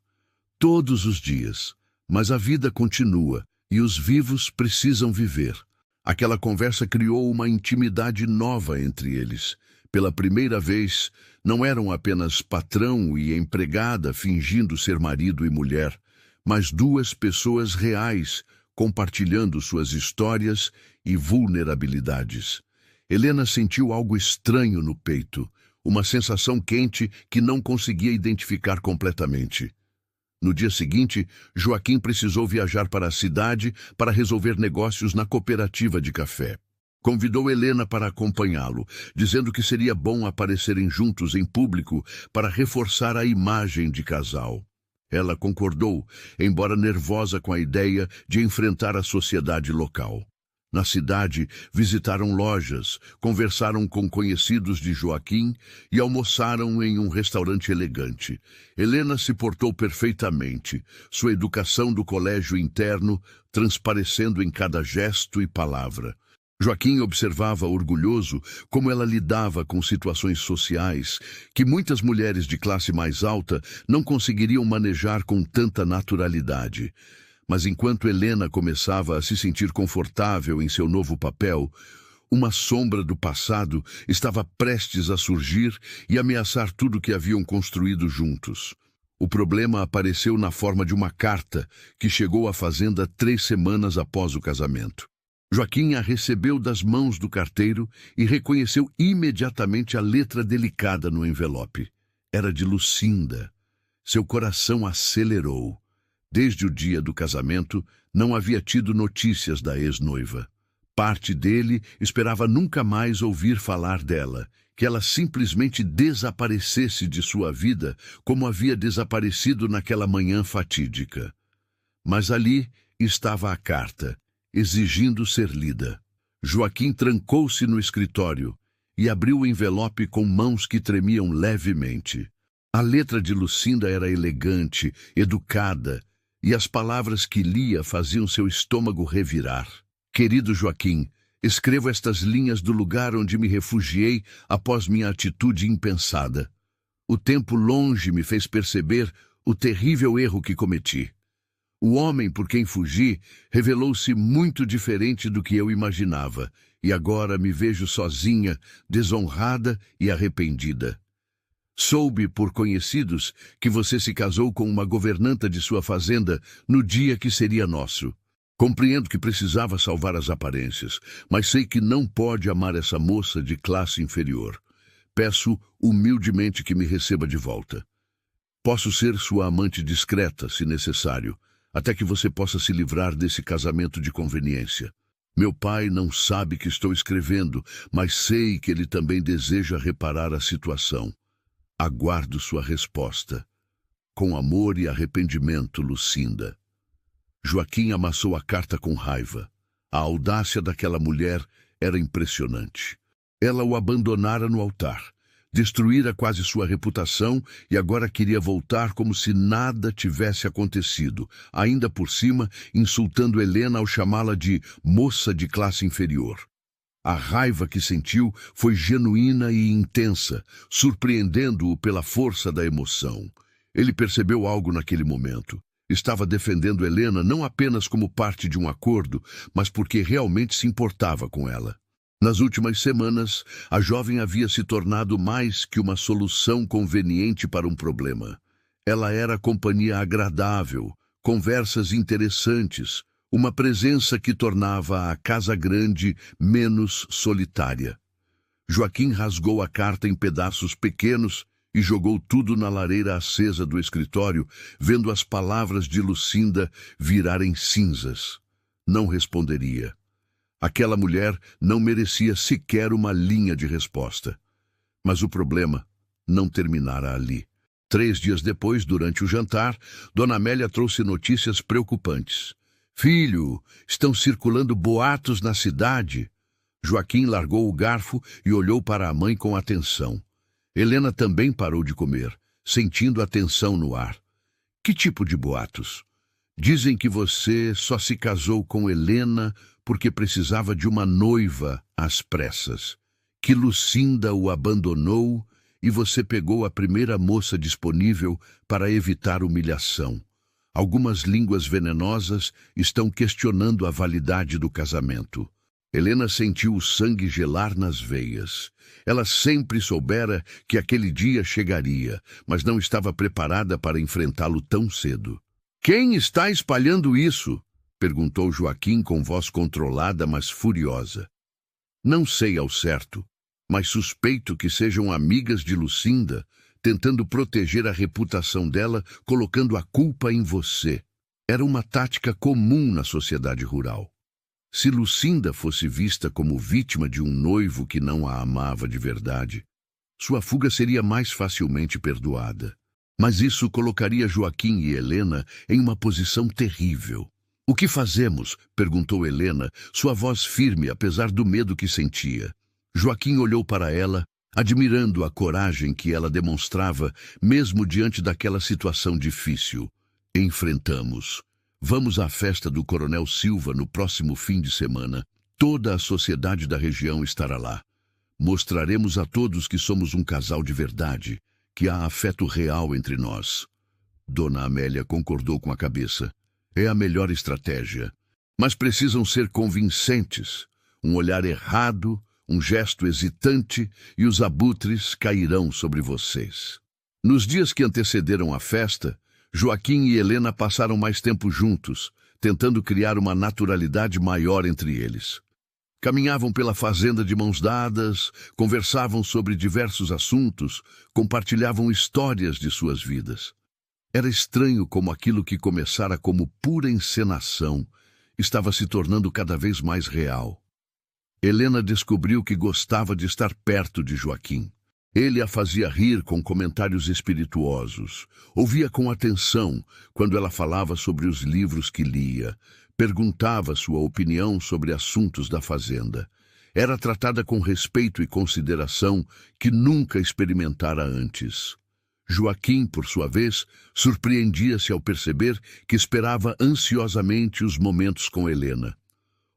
todos os dias, mas a vida continua e os vivos precisam viver. Aquela conversa criou uma intimidade nova entre eles. Pela primeira vez, não eram apenas patrão e empregada fingindo ser marido e mulher, mas 2 pessoas reais compartilhando suas histórias e vulnerabilidades. Helena sentiu algo estranho no peito, uma sensação quente que não conseguia identificar completamente. No dia seguinte, Joaquim precisou viajar para a cidade para resolver negócios na cooperativa de café. Convidou Helena para acompanhá-lo, dizendo que seria bom aparecerem juntos em público para reforçar a imagem de casal. Ela concordou, embora nervosa com a ideia de enfrentar a sociedade local. Na cidade, visitaram lojas, conversaram com conhecidos de Joaquim e almoçaram em um restaurante elegante. Helena se portou perfeitamente, sua educação do colégio interno transparecendo em cada gesto e palavra. Joaquim observava orgulhoso como ela lidava com situações sociais que muitas mulheres de classe mais alta não conseguiriam manejar com tanta naturalidade. Mas enquanto Helena começava a se sentir confortável em seu novo papel, uma sombra do passado estava prestes a surgir e ameaçar tudo que haviam construído juntos. O problema apareceu na forma de uma carta que chegou à fazenda 3 semanas após o casamento. Joaquim a recebeu das mãos do carteiro e reconheceu imediatamente a letra delicada no envelope. Era de Lucinda. Seu coração acelerou. Desde o dia do casamento, não havia tido notícias da ex-noiva. Parte dele esperava nunca mais ouvir falar dela, que ela simplesmente desaparecesse de sua vida como havia desaparecido naquela manhã fatídica. Mas ali estava a carta, exigindo ser lida. Joaquim trancou-se no escritório e abriu o envelope com mãos que tremiam levemente. A letra de Lucinda era elegante, educada, e as palavras que lia faziam seu estômago revirar. Querido Joaquim, escrevo estas linhas do lugar onde me refugiei após minha atitude impensada. O tempo longe me fez perceber o terrível erro que cometi. O homem por quem fugi revelou-se muito diferente do que eu imaginava, e agora me vejo sozinha, desonrada e arrependida. Soube por conhecidos que você se casou com uma governanta de sua fazenda no dia que seria nosso. Compreendo que precisava salvar as aparências, mas sei que não pode amar essa moça de classe inferior. Peço humildemente que me receba de volta. Posso ser sua amante discreta, se necessário, até que você possa se livrar desse casamento de conveniência. Meu pai não sabe que estou escrevendo, mas sei que ele também deseja reparar a situação. Aguardo sua resposta. Com amor e arrependimento, Lucinda. Joaquim amassou a carta com raiva. A audácia daquela mulher era impressionante. Ela o abandonara no altar, destruíra quase sua reputação e agora queria voltar como se nada tivesse acontecido, ainda por cima insultando Helena ao chamá-la de moça de classe inferior. A raiva que sentiu foi genuína e intensa, surpreendendo-o pela força da emoção. Ele percebeu algo naquele momento. Estava defendendo Helena não apenas como parte de um acordo, mas porque realmente se importava com ela. Nas últimas semanas, a jovem havia se tornado mais que uma solução conveniente para um problema. Ela era companhia agradável, conversas interessantes, uma presença que tornava a casa grande menos solitária. Joaquim rasgou a carta em pedaços pequenos e jogou tudo na lareira acesa do escritório, vendo as palavras de Lucinda virarem cinzas. Não responderia. Aquela mulher não merecia sequer uma linha de resposta. Mas o problema não terminara ali. 3 dias depois, durante o jantar, Dona Amélia trouxe notícias preocupantes. Filho, estão circulando boatos na cidade. Joaquim largou o garfo e olhou para a mãe com atenção. Helena também parou de comer, sentindo a tensão no ar. Que tipo de boatos? Dizem que você só se casou com Helena porque precisava de uma noiva às pressas, que Lucinda o abandonou e você pegou a primeira moça disponível para evitar humilhação. Algumas línguas venenosas estão questionando a validade do casamento. Helena sentiu o sangue gelar nas veias. Ela sempre soubera que aquele dia chegaria, mas não estava preparada para enfrentá-lo tão cedo. Quem está espalhando isso? Perguntou Joaquim com voz controlada, mas furiosa. Não sei ao certo, mas suspeito que sejam amigas de Lucinda, tentando proteger a reputação dela, colocando a culpa em você. Era uma tática comum na sociedade rural. Se Lucinda fosse vista como vítima de um noivo que não a amava de verdade, sua fuga seria mais facilmente perdoada. Mas isso colocaria Joaquim e Helena em uma posição terrível. O que fazemos? Perguntou Helena, sua voz firme apesar do medo que sentia. Joaquim olhou para ela, admirando a coragem que ela demonstrava, mesmo diante daquela situação difícil. Enfrentamos. Vamos à festa do Coronel Silva no próximo fim de semana. Toda a sociedade da região estará lá. Mostraremos a todos que somos um casal de verdade, que há afeto real entre nós. Dona Amélia concordou com a cabeça. É a melhor estratégia. Mas precisam ser convincentes. Um olhar errado, um gesto hesitante e os abutres cairão sobre vocês. Nos dias que antecederam a festa, Joaquim e Helena passaram mais tempo juntos, tentando criar uma naturalidade maior entre eles. Caminhavam pela fazenda de mãos dadas, conversavam sobre diversos assuntos, compartilhavam histórias de suas vidas. Era estranho como aquilo que começara como pura encenação estava se tornando cada vez mais real. Helena descobriu que gostava de estar perto de Joaquim. Ele a fazia rir com comentários espirituosos, ouvia com atenção quando ela falava sobre os livros que lia, perguntava sua opinião sobre assuntos da fazenda. Era tratada com respeito e consideração que nunca experimentara antes. Joaquim, por sua vez, surpreendia-se ao perceber que esperava ansiosamente os momentos com Helena.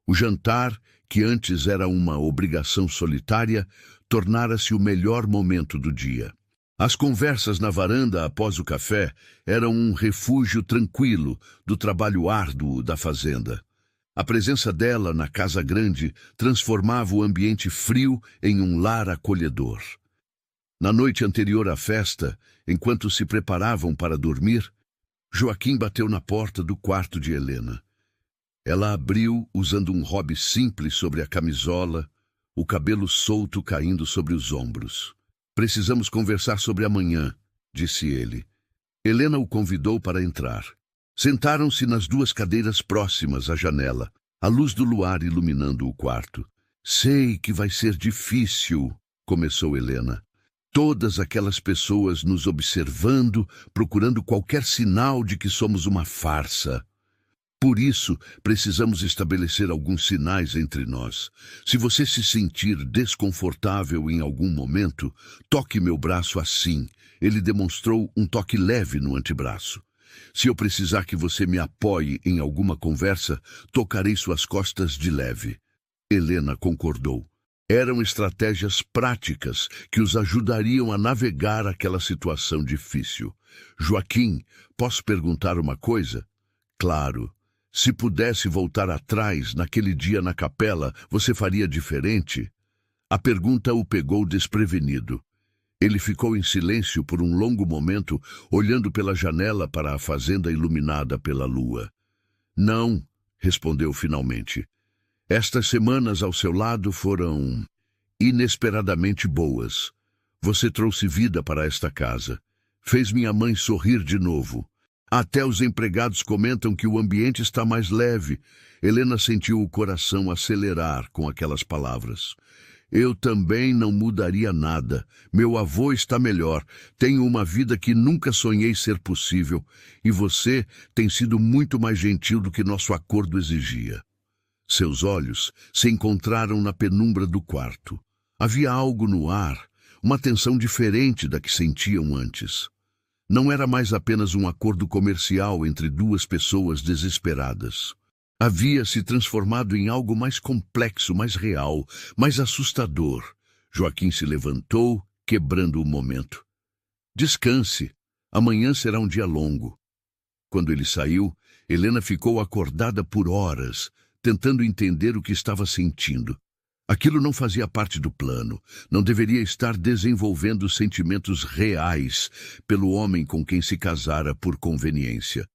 O jantar, que antes era uma obrigação solitária, tornara-se o melhor momento do dia. As conversas na varanda após o café eram um refúgio tranquilo do trabalho árduo da fazenda. A presença dela na casa grande transformava o ambiente frio em um lar acolhedor. Na noite anterior à festa, enquanto se preparavam para dormir, Joaquim bateu na porta do quarto de Helena. Ela abriu usando um robe simples sobre a camisola, o cabelo solto caindo sobre os ombros. "Precisamos conversar sobre amanhã", disse ele. Helena o convidou para entrar. Sentaram-se nas duas cadeiras próximas à janela, a luz do luar iluminando o quarto. "Sei que vai ser difícil", começou Helena. "Todas aquelas pessoas nos observando, procurando qualquer sinal de que somos uma farsa. Por isso, precisamos estabelecer alguns sinais entre nós. Se você se sentir desconfortável em algum momento, toque meu braço assim." Ele demonstrou um toque leve no antebraço. "Se eu precisar que você me apoie em alguma conversa, tocarei suas costas de leve." Helena concordou. Eram estratégias práticas que os ajudariam a navegar aquela situação difícil. "Joaquim, posso perguntar uma coisa?" "Claro. Se pudesse voltar atrás, naquele dia na capela, você faria diferente?" A pergunta o pegou desprevenido. Ele ficou em silêncio por um longo momento, olhando pela janela para a fazenda iluminada pela lua. "Não", respondeu finalmente. "Estas semanas ao seu lado foram inesperadamente boas. Você trouxe vida para esta casa. Fez minha mãe sorrir de novo. Até os empregados comentam que o ambiente está mais leve." Helena sentiu o coração acelerar com aquelas palavras. "Eu também não mudaria nada. Meu avô está melhor. Tenho uma vida que nunca sonhei ser possível. E você tem sido muito mais gentil do que nosso acordo exigia." Seus olhos se encontraram na penumbra do quarto. Havia algo no ar, uma tensão diferente da que sentiam antes. Não era mais apenas um acordo comercial entre duas pessoas desesperadas. Havia se transformado em algo mais complexo, mais real, mais assustador. Joaquim se levantou, quebrando o momento. "Descanse. Amanhã será um dia longo." Quando ele saiu, Helena ficou acordada por horas, tentando entender o que estava sentindo. Aquilo não fazia parte do plano. Não deveria estar desenvolvendo sentimentos reais pelo homem com quem se casara por conveniência.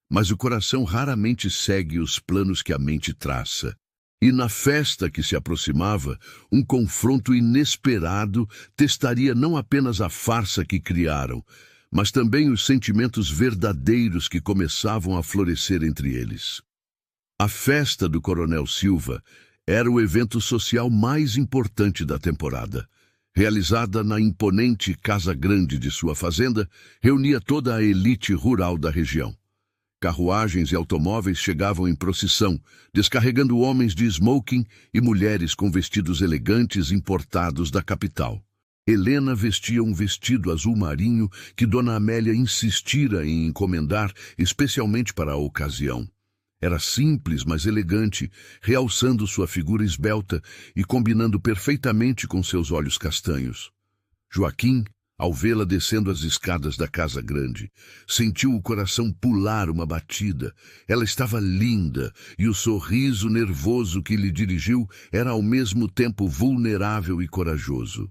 Mas o coração raramente segue os planos que a mente traça. E na festa que se aproximava, um confronto inesperado testaria não apenas a farsa que criaram, mas também os sentimentos verdadeiros que começavam a florescer entre eles. A festa do Coronel Silva era o evento social mais importante da temporada. Realizada na imponente casa grande de sua fazenda, reunia toda a elite rural da região. Carruagens e automóveis chegavam em procissão, descarregando homens de smoking e mulheres com vestidos elegantes importados da capital. Helena vestia um vestido azul marinho que Dona Amélia insistira em encomendar especialmente para a ocasião. Era simples, mas elegante, realçando sua figura esbelta e combinando perfeitamente com seus olhos castanhos. Joaquim, ao vê-la descendo as escadas da casa grande, sentiu o coração pular uma batida. Ela estava linda, e o sorriso nervoso que lhe dirigiu era ao mesmo tempo vulnerável e corajoso.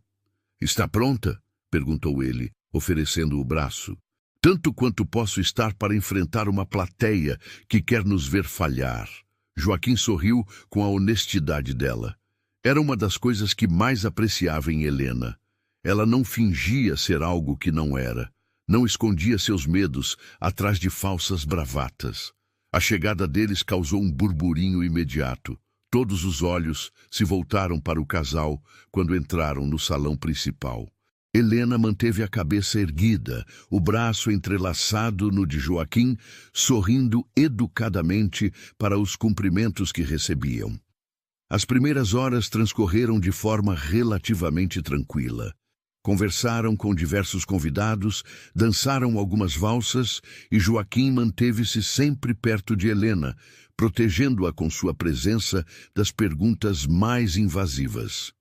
"Está pronta?" perguntou ele, oferecendo o braço. tanto quanto posso estar para enfrentar uma plateia que quer nos ver falhar. Joaquim sorriu com a honestidade dela. Era uma das coisas que mais apreciava em Helena. Ela não fingia ser algo que não era. Não escondia seus medos atrás de falsas bravatas. A chegada deles causou um burburinho imediato. Todos os olhos se voltaram para o casal quando entraram no salão principal. Helena manteve a cabeça erguida, o braço entrelaçado no de Joaquim, sorrindo educadamente para os cumprimentos que recebiam. As primeiras horas transcorreram de forma relativamente tranquila. Conversaram com diversos convidados, dançaram algumas valsas e Joaquim manteve-se sempre perto de Helena, protegendo-a com sua presença das perguntas mais invasivas.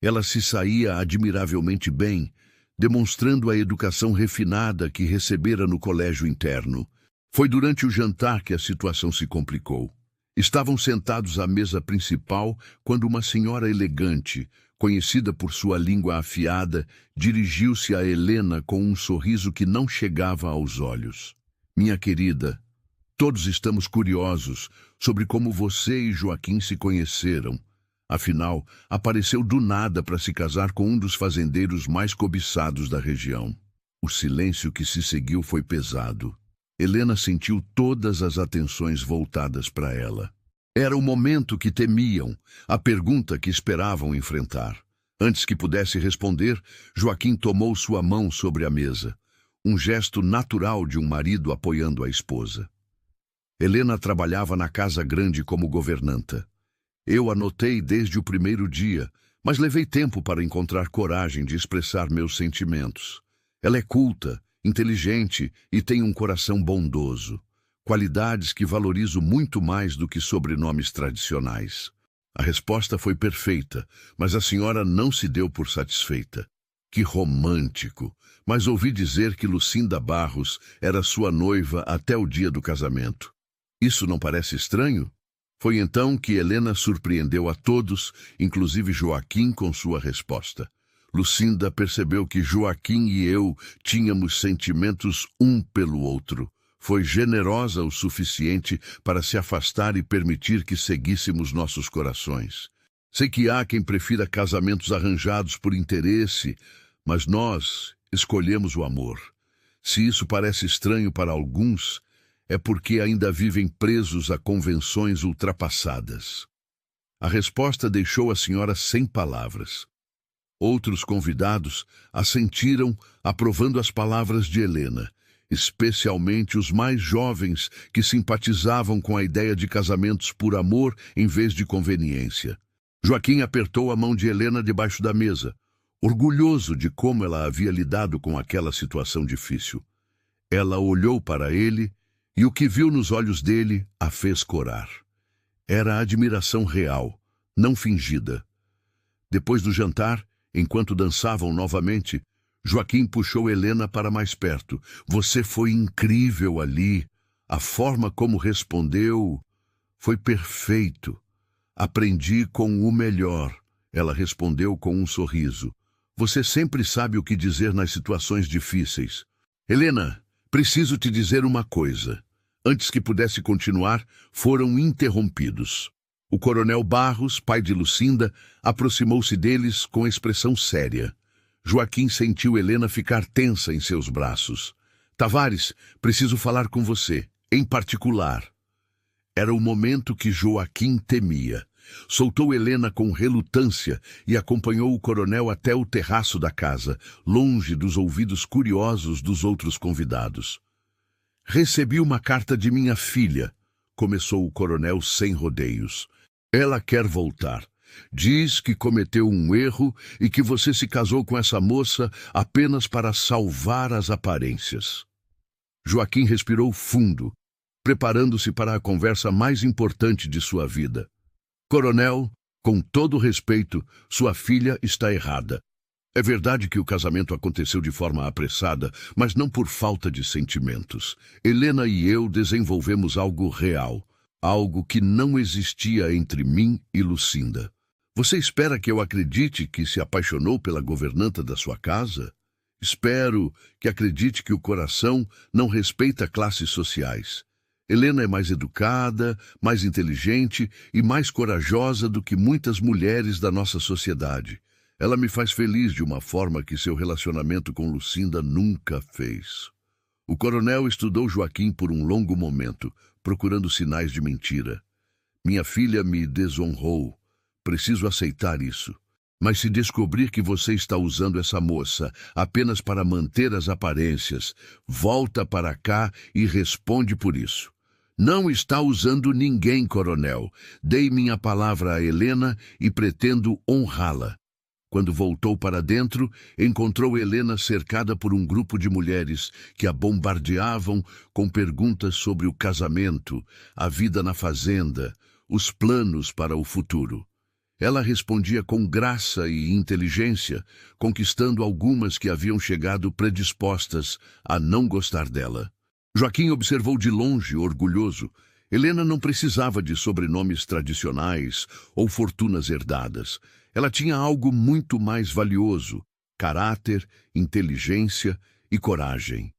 Ela se saía admiravelmente bem, demonstrando a educação refinada que recebera no colégio interno. Foi durante o jantar que a situação se complicou. Estavam sentados à mesa principal quando uma senhora elegante, conhecida por sua língua afiada, dirigiu-se a Helena com um sorriso que não chegava aos olhos. Minha querida, todos estamos curiosos sobre como você e Joaquim se conheceram. Afinal, apareceu do nada para se casar com um dos fazendeiros mais cobiçados da região. O silêncio que se seguiu foi pesado. Helena sentiu todas as atenções voltadas para ela. Era o momento que temiam, a pergunta que esperavam enfrentar. Antes que pudesse responder, Joaquim tomou sua mão sobre a mesa, um gesto natural de um marido apoiando a esposa. Helena trabalhava na casa grande como governanta. Eu a notei desde o primeiro dia, mas levei tempo para encontrar coragem de expressar meus sentimentos. Ela é culta, inteligente e tem um coração bondoso. Qualidades que valorizo muito mais do que sobrenomes tradicionais. A resposta foi perfeita, mas a senhora não se deu por satisfeita. Que romântico! Mas ouvi dizer que Lucinda Barros era sua noiva até o dia do casamento. Isso não parece estranho? Foi então que Helena surpreendeu a todos, inclusive Joaquim, com sua resposta. Lucinda percebeu que Joaquim e eu tínhamos sentimentos um pelo outro. Foi generosa o suficiente para se afastar e permitir que seguíssemos nossos corações. Sei que há quem prefira casamentos arranjados por interesse, mas nós escolhemos o amor. Se isso parece estranho para alguns, é porque ainda vivem presos a convenções ultrapassadas. A resposta deixou a senhora sem palavras. Outros convidados assentiram, aprovando as palavras de Helena, especialmente os mais jovens que simpatizavam com a ideia de casamentos por amor em vez de conveniência. Joaquim apertou a mão de Helena debaixo da mesa, orgulhoso de como ela havia lidado com aquela situação difícil. Ela olhou para ele e o que viu nos olhos dele a fez corar. Era admiração real, não fingida. Depois do jantar, enquanto dançavam novamente, Joaquim puxou Helena para mais perto. Você foi incrível ali. A forma como respondeu foi perfeito. Aprendi com o melhor. Ela respondeu com um sorriso. Você sempre sabe o que dizer nas situações difíceis. Helena, preciso te dizer uma coisa. Antes que pudesse continuar, foram interrompidos. O coronel Barros, pai de Lucinda, aproximou-se deles com expressão séria. Joaquim sentiu Helena ficar tensa em seus braços. Tavares, preciso falar com você, em particular. Era o momento que Joaquim temia. Soltou Helena com relutância e acompanhou o coronel até o terraço da casa, longe dos ouvidos curiosos dos outros convidados. Recebi uma carta de minha filha, começou o coronel sem rodeios. Ela quer voltar. Diz que cometeu um erro e que você se casou com essa moça apenas para salvar as aparências. Joaquim respirou fundo, preparando-se para a conversa mais importante de sua vida. Coronel, com todo respeito, sua filha está errada. É verdade que o casamento aconteceu de forma apressada, mas não por falta de sentimentos. Helena e eu desenvolvemos algo real, algo que não existia entre mim e Lucinda. Você espera que eu acredite que se apaixonou pela governanta da sua casa? Espero que acredite que o coração não respeita classes sociais. Helena é mais educada, mais inteligente e mais corajosa do que muitas mulheres da nossa sociedade. Ela me faz feliz de uma forma que seu relacionamento com Lucinda nunca fez. O coronel estudou Joaquim por um longo momento, procurando sinais de mentira. Minha filha me desonrou. Preciso aceitar isso. Mas se descobrir que você está usando essa moça apenas para manter as aparências, volta para cá e responde por isso. Não está usando ninguém, coronel. Dei minha palavra a Helena e pretendo honrá-la. Quando voltou para dentro, encontrou Helena cercada por um grupo de mulheres que a bombardeavam com perguntas sobre o casamento, a vida na fazenda, os planos para o futuro. Ela respondia com graça e inteligência, conquistando algumas que haviam chegado predispostas a não gostar dela. Joaquim observou de longe, orgulhoso. Helena não precisava de sobrenomes tradicionais ou fortunas herdadas. Ela tinha algo muito mais valioso: caráter, inteligência e coragem.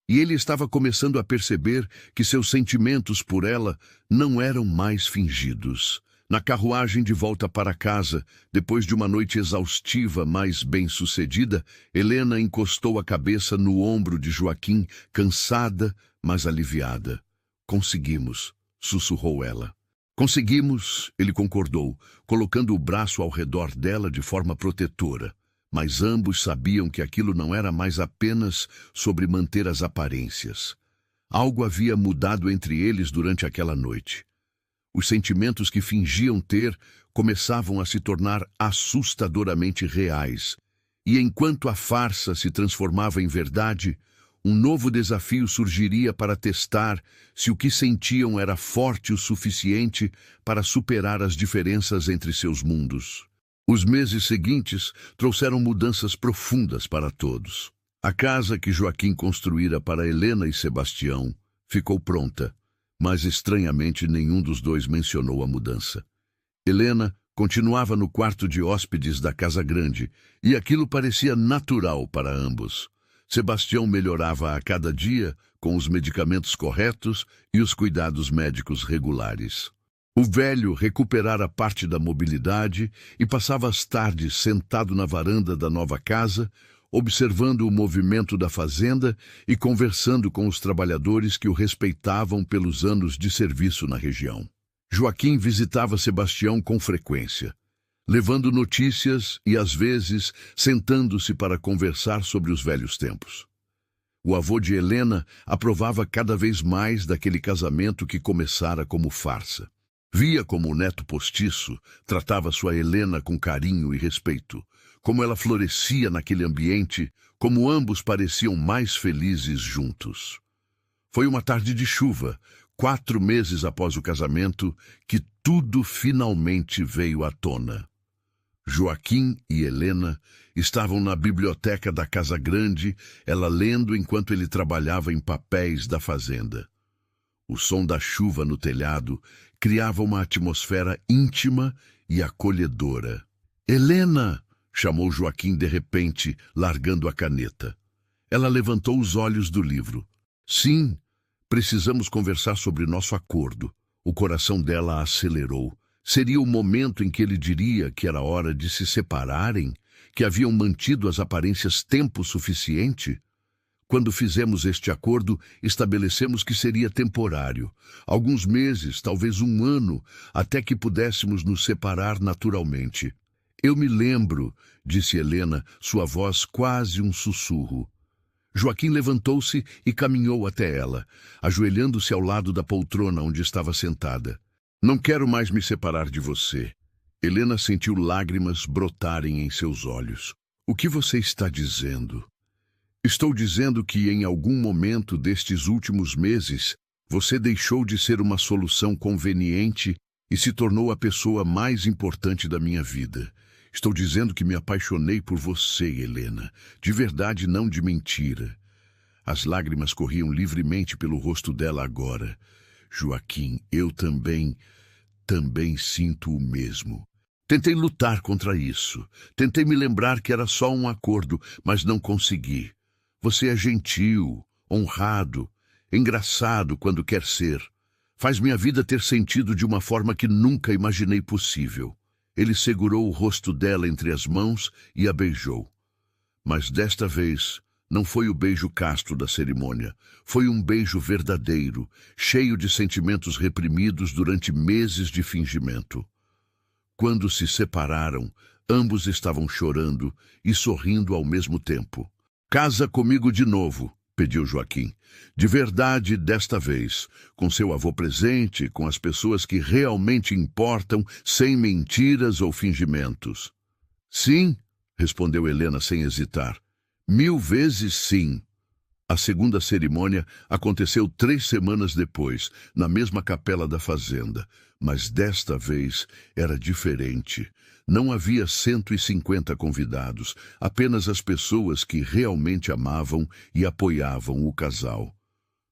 E ele estava começando a perceber que seus sentimentos por ela não eram mais fingidos. Na carruagem de volta para casa, depois de uma noite exaustiva, mas bem-sucedida, Helena encostou a cabeça no ombro de Joaquim, cansada, mas aliviada. Conseguimos, sussurrou ela. Conseguimos, ele concordou, colocando o braço ao redor dela de forma protetora. Mas ambos sabiam que aquilo não era mais apenas sobre manter as aparências. Algo havia mudado entre eles durante aquela noite. Os sentimentos que fingiam ter começavam a se tornar assustadoramente reais. E enquanto a farsa se transformava em verdade, um novo desafio surgiria para testar se o que sentiam era forte o suficiente para superar as diferenças entre seus mundos. Os meses seguintes trouxeram mudanças profundas para todos. A casa que Joaquim construíra para Helena e Sebastião ficou pronta, mas estranhamente nenhum dos dois mencionou a mudança. Helena continuava no quarto de hóspedes da casa grande, e aquilo parecia natural para ambos. Sebastião melhorava a cada dia com os medicamentos corretos e os cuidados médicos regulares. O velho recuperara parte da mobilidade e passava as tardes sentado na varanda da nova casa, observando o movimento da fazenda e conversando com os trabalhadores que o respeitavam pelos anos de serviço na região. Joaquim visitava Sebastião com frequência, levando notícias e, às vezes, sentando-se para conversar sobre os velhos tempos. O avô de Helena aprovava cada vez mais daquele casamento que começara como farsa. Via como o neto postiço tratava sua Helena com carinho e respeito, como ela florescia naquele ambiente, como ambos pareciam mais felizes juntos. Foi uma tarde de chuva, 4 meses após o casamento, que tudo finalmente veio à tona. Joaquim e Helena estavam na biblioteca da Casa Grande, ela lendo enquanto ele trabalhava em papéis da fazenda. O som da chuva no telhado criava uma atmosfera íntima e acolhedora. «Helena!» chamou Joaquim de repente, largando a caneta. Ela levantou os olhos do livro. «Sim, precisamos conversar sobre nosso acordo». O coração dela acelerou. Seria o momento em que ele diria que era hora de se separarem, que haviam mantido as aparências tempo suficiente? Quando fizemos este acordo, estabelecemos que seria temporário. Alguns meses, talvez 1 ano, até que pudéssemos nos separar naturalmente. «Eu me lembro», disse Helena, sua voz quase um sussurro. Joaquim levantou-se e caminhou até ela, ajoelhando-se ao lado da poltrona onde estava sentada. «Não quero mais me separar de você». Helena sentiu lágrimas brotarem em seus olhos. «O que você está dizendo?» «Estou dizendo que em algum momento destes últimos meses, você deixou de ser uma solução conveniente e se tornou a pessoa mais importante da minha vida. Estou dizendo que me apaixonei por você, Helena, de verdade, não de mentira». As lágrimas corriam livremente pelo rosto dela agora. «Joaquim, eu também sinto o mesmo». Tentei lutar contra isso. Tentei me lembrar que era só um acordo, mas não consegui. Você é gentil, honrado, engraçado quando quer ser. Faz minha vida ter sentido de uma forma que nunca imaginei possível. Ele segurou o rosto dela entre as mãos e a beijou. Mas desta vez, não foi o beijo casto da cerimônia. Foi um beijo verdadeiro, cheio de sentimentos reprimidos durante meses de fingimento. Quando se separaram, ambos estavam chorando e sorrindo ao mesmo tempo. "Casa comigo de novo", pediu Joaquim. "De verdade, desta vez, com seu avô presente, com as pessoas que realmente importam, sem mentiras ou fingimentos." "Sim", respondeu Helena sem hesitar. "1000 vezes sim." A segunda cerimônia aconteceu 3 semanas depois, na mesma capela da fazenda. Mas desta vez era diferente. Não havia 150 convidados, apenas as pessoas que realmente amavam e apoiavam o casal.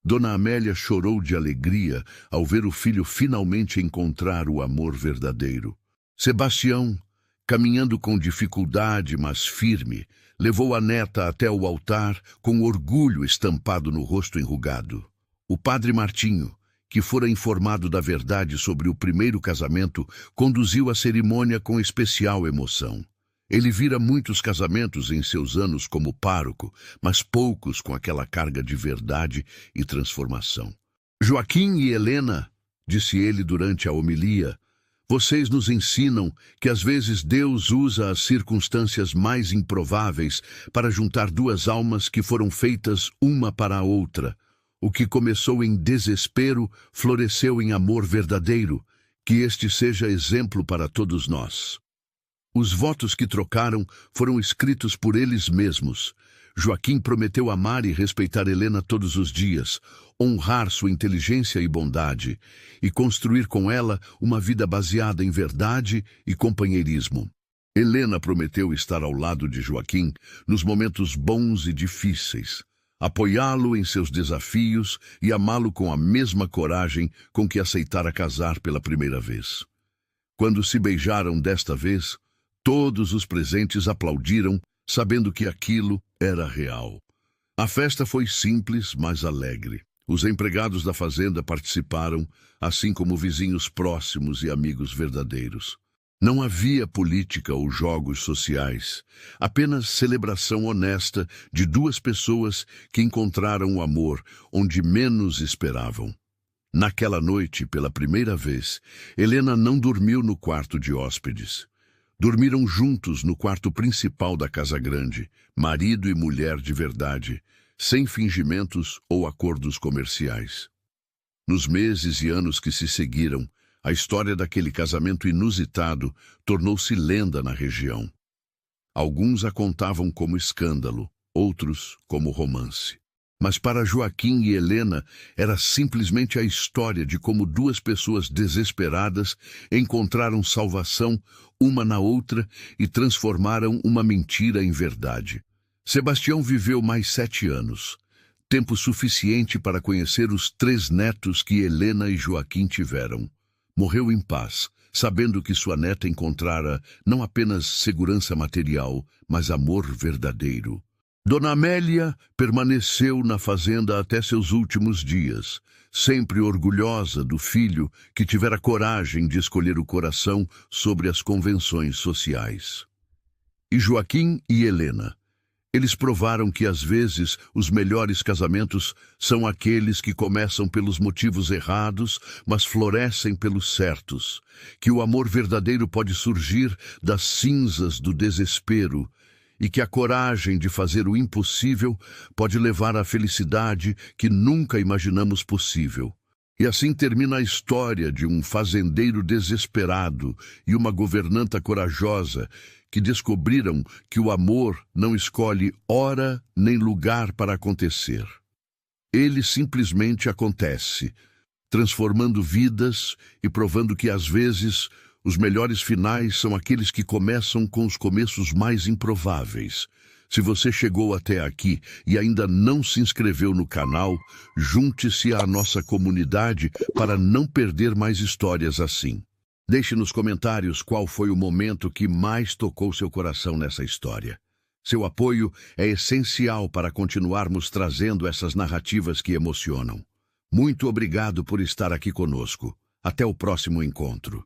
Dona Amélia chorou de alegria ao ver o filho finalmente encontrar o amor verdadeiro. Sebastião, caminhando com dificuldade, mas firme, levou a neta até o altar com orgulho estampado no rosto enrugado. O padre Martinho, que fora informado da verdade sobre o primeiro casamento, conduziu a cerimônia com especial emoção. Ele vira muitos casamentos em seus anos como pároco, mas poucos com aquela carga de verdade e transformação. "Joaquim e Helena", disse ele durante a homilia, "vocês nos ensinam que às vezes Deus usa as circunstâncias mais improváveis para juntar duas almas que foram feitas uma para a outra. O que começou em desespero floresceu em amor verdadeiro. Que este seja exemplo para todos nós." Os votos que trocaram foram escritos por eles mesmos. Joaquim prometeu amar e respeitar Helena todos os dias, honrar sua inteligência e bondade, e construir com ela uma vida baseada em verdade e companheirismo. Helena prometeu estar ao lado de Joaquim nos momentos bons e difíceis, apoiá-lo em seus desafios e amá-lo com a mesma coragem com que aceitara casar pela primeira vez. Quando se beijaram desta vez, todos os presentes aplaudiram, sabendo que aquilo era real. A festa foi simples, mas alegre. Os empregados da fazenda participaram, assim como vizinhos próximos e amigos verdadeiros. Não havia política ou jogos sociais, apenas celebração honesta de duas pessoas que encontraram o amor onde menos esperavam. Naquela noite, pela primeira vez, Helena não dormiu no quarto de hóspedes. Dormiram juntos no quarto principal da casa grande, marido e mulher de verdade, sem fingimentos ou acordos comerciais. Nos meses e anos que se seguiram, a história daquele casamento inusitado tornou-se lenda na região. Alguns a contavam como escândalo, outros como romance. Mas para Joaquim e Helena era simplesmente a história de como duas pessoas desesperadas encontraram salvação uma na outra e transformaram uma mentira em verdade. Sebastião viveu mais 7 anos, tempo suficiente para conhecer os 3 netos que Helena e Joaquim tiveram. Morreu em paz, sabendo que sua neta encontrara não apenas segurança material, mas amor verdadeiro. Dona Amélia permaneceu na fazenda até seus últimos dias, sempre orgulhosa do filho que tivera coragem de escolher o coração sobre as convenções sociais. E Joaquim e Helena, eles provaram que às vezes os melhores casamentos são aqueles que começam pelos motivos errados, mas florescem pelos certos, que o amor verdadeiro pode surgir das cinzas do desespero, e que a coragem de fazer o impossível pode levar à felicidade que nunca imaginamos possível. E assim termina a história de um fazendeiro desesperado e uma governanta corajosa que descobriram que o amor não escolhe hora nem lugar para acontecer. Ele simplesmente acontece, transformando vidas e provando que às vezes os melhores finais são aqueles que começam com os começos mais improváveis. Se você chegou até aqui e ainda não se inscreveu no canal, junte-se à nossa comunidade para não perder mais histórias assim. Deixe nos comentários qual foi o momento que mais tocou seu coração nessa história. Seu apoio é essencial para continuarmos trazendo essas narrativas que emocionam. Muito obrigado por estar aqui conosco. Até o próximo encontro.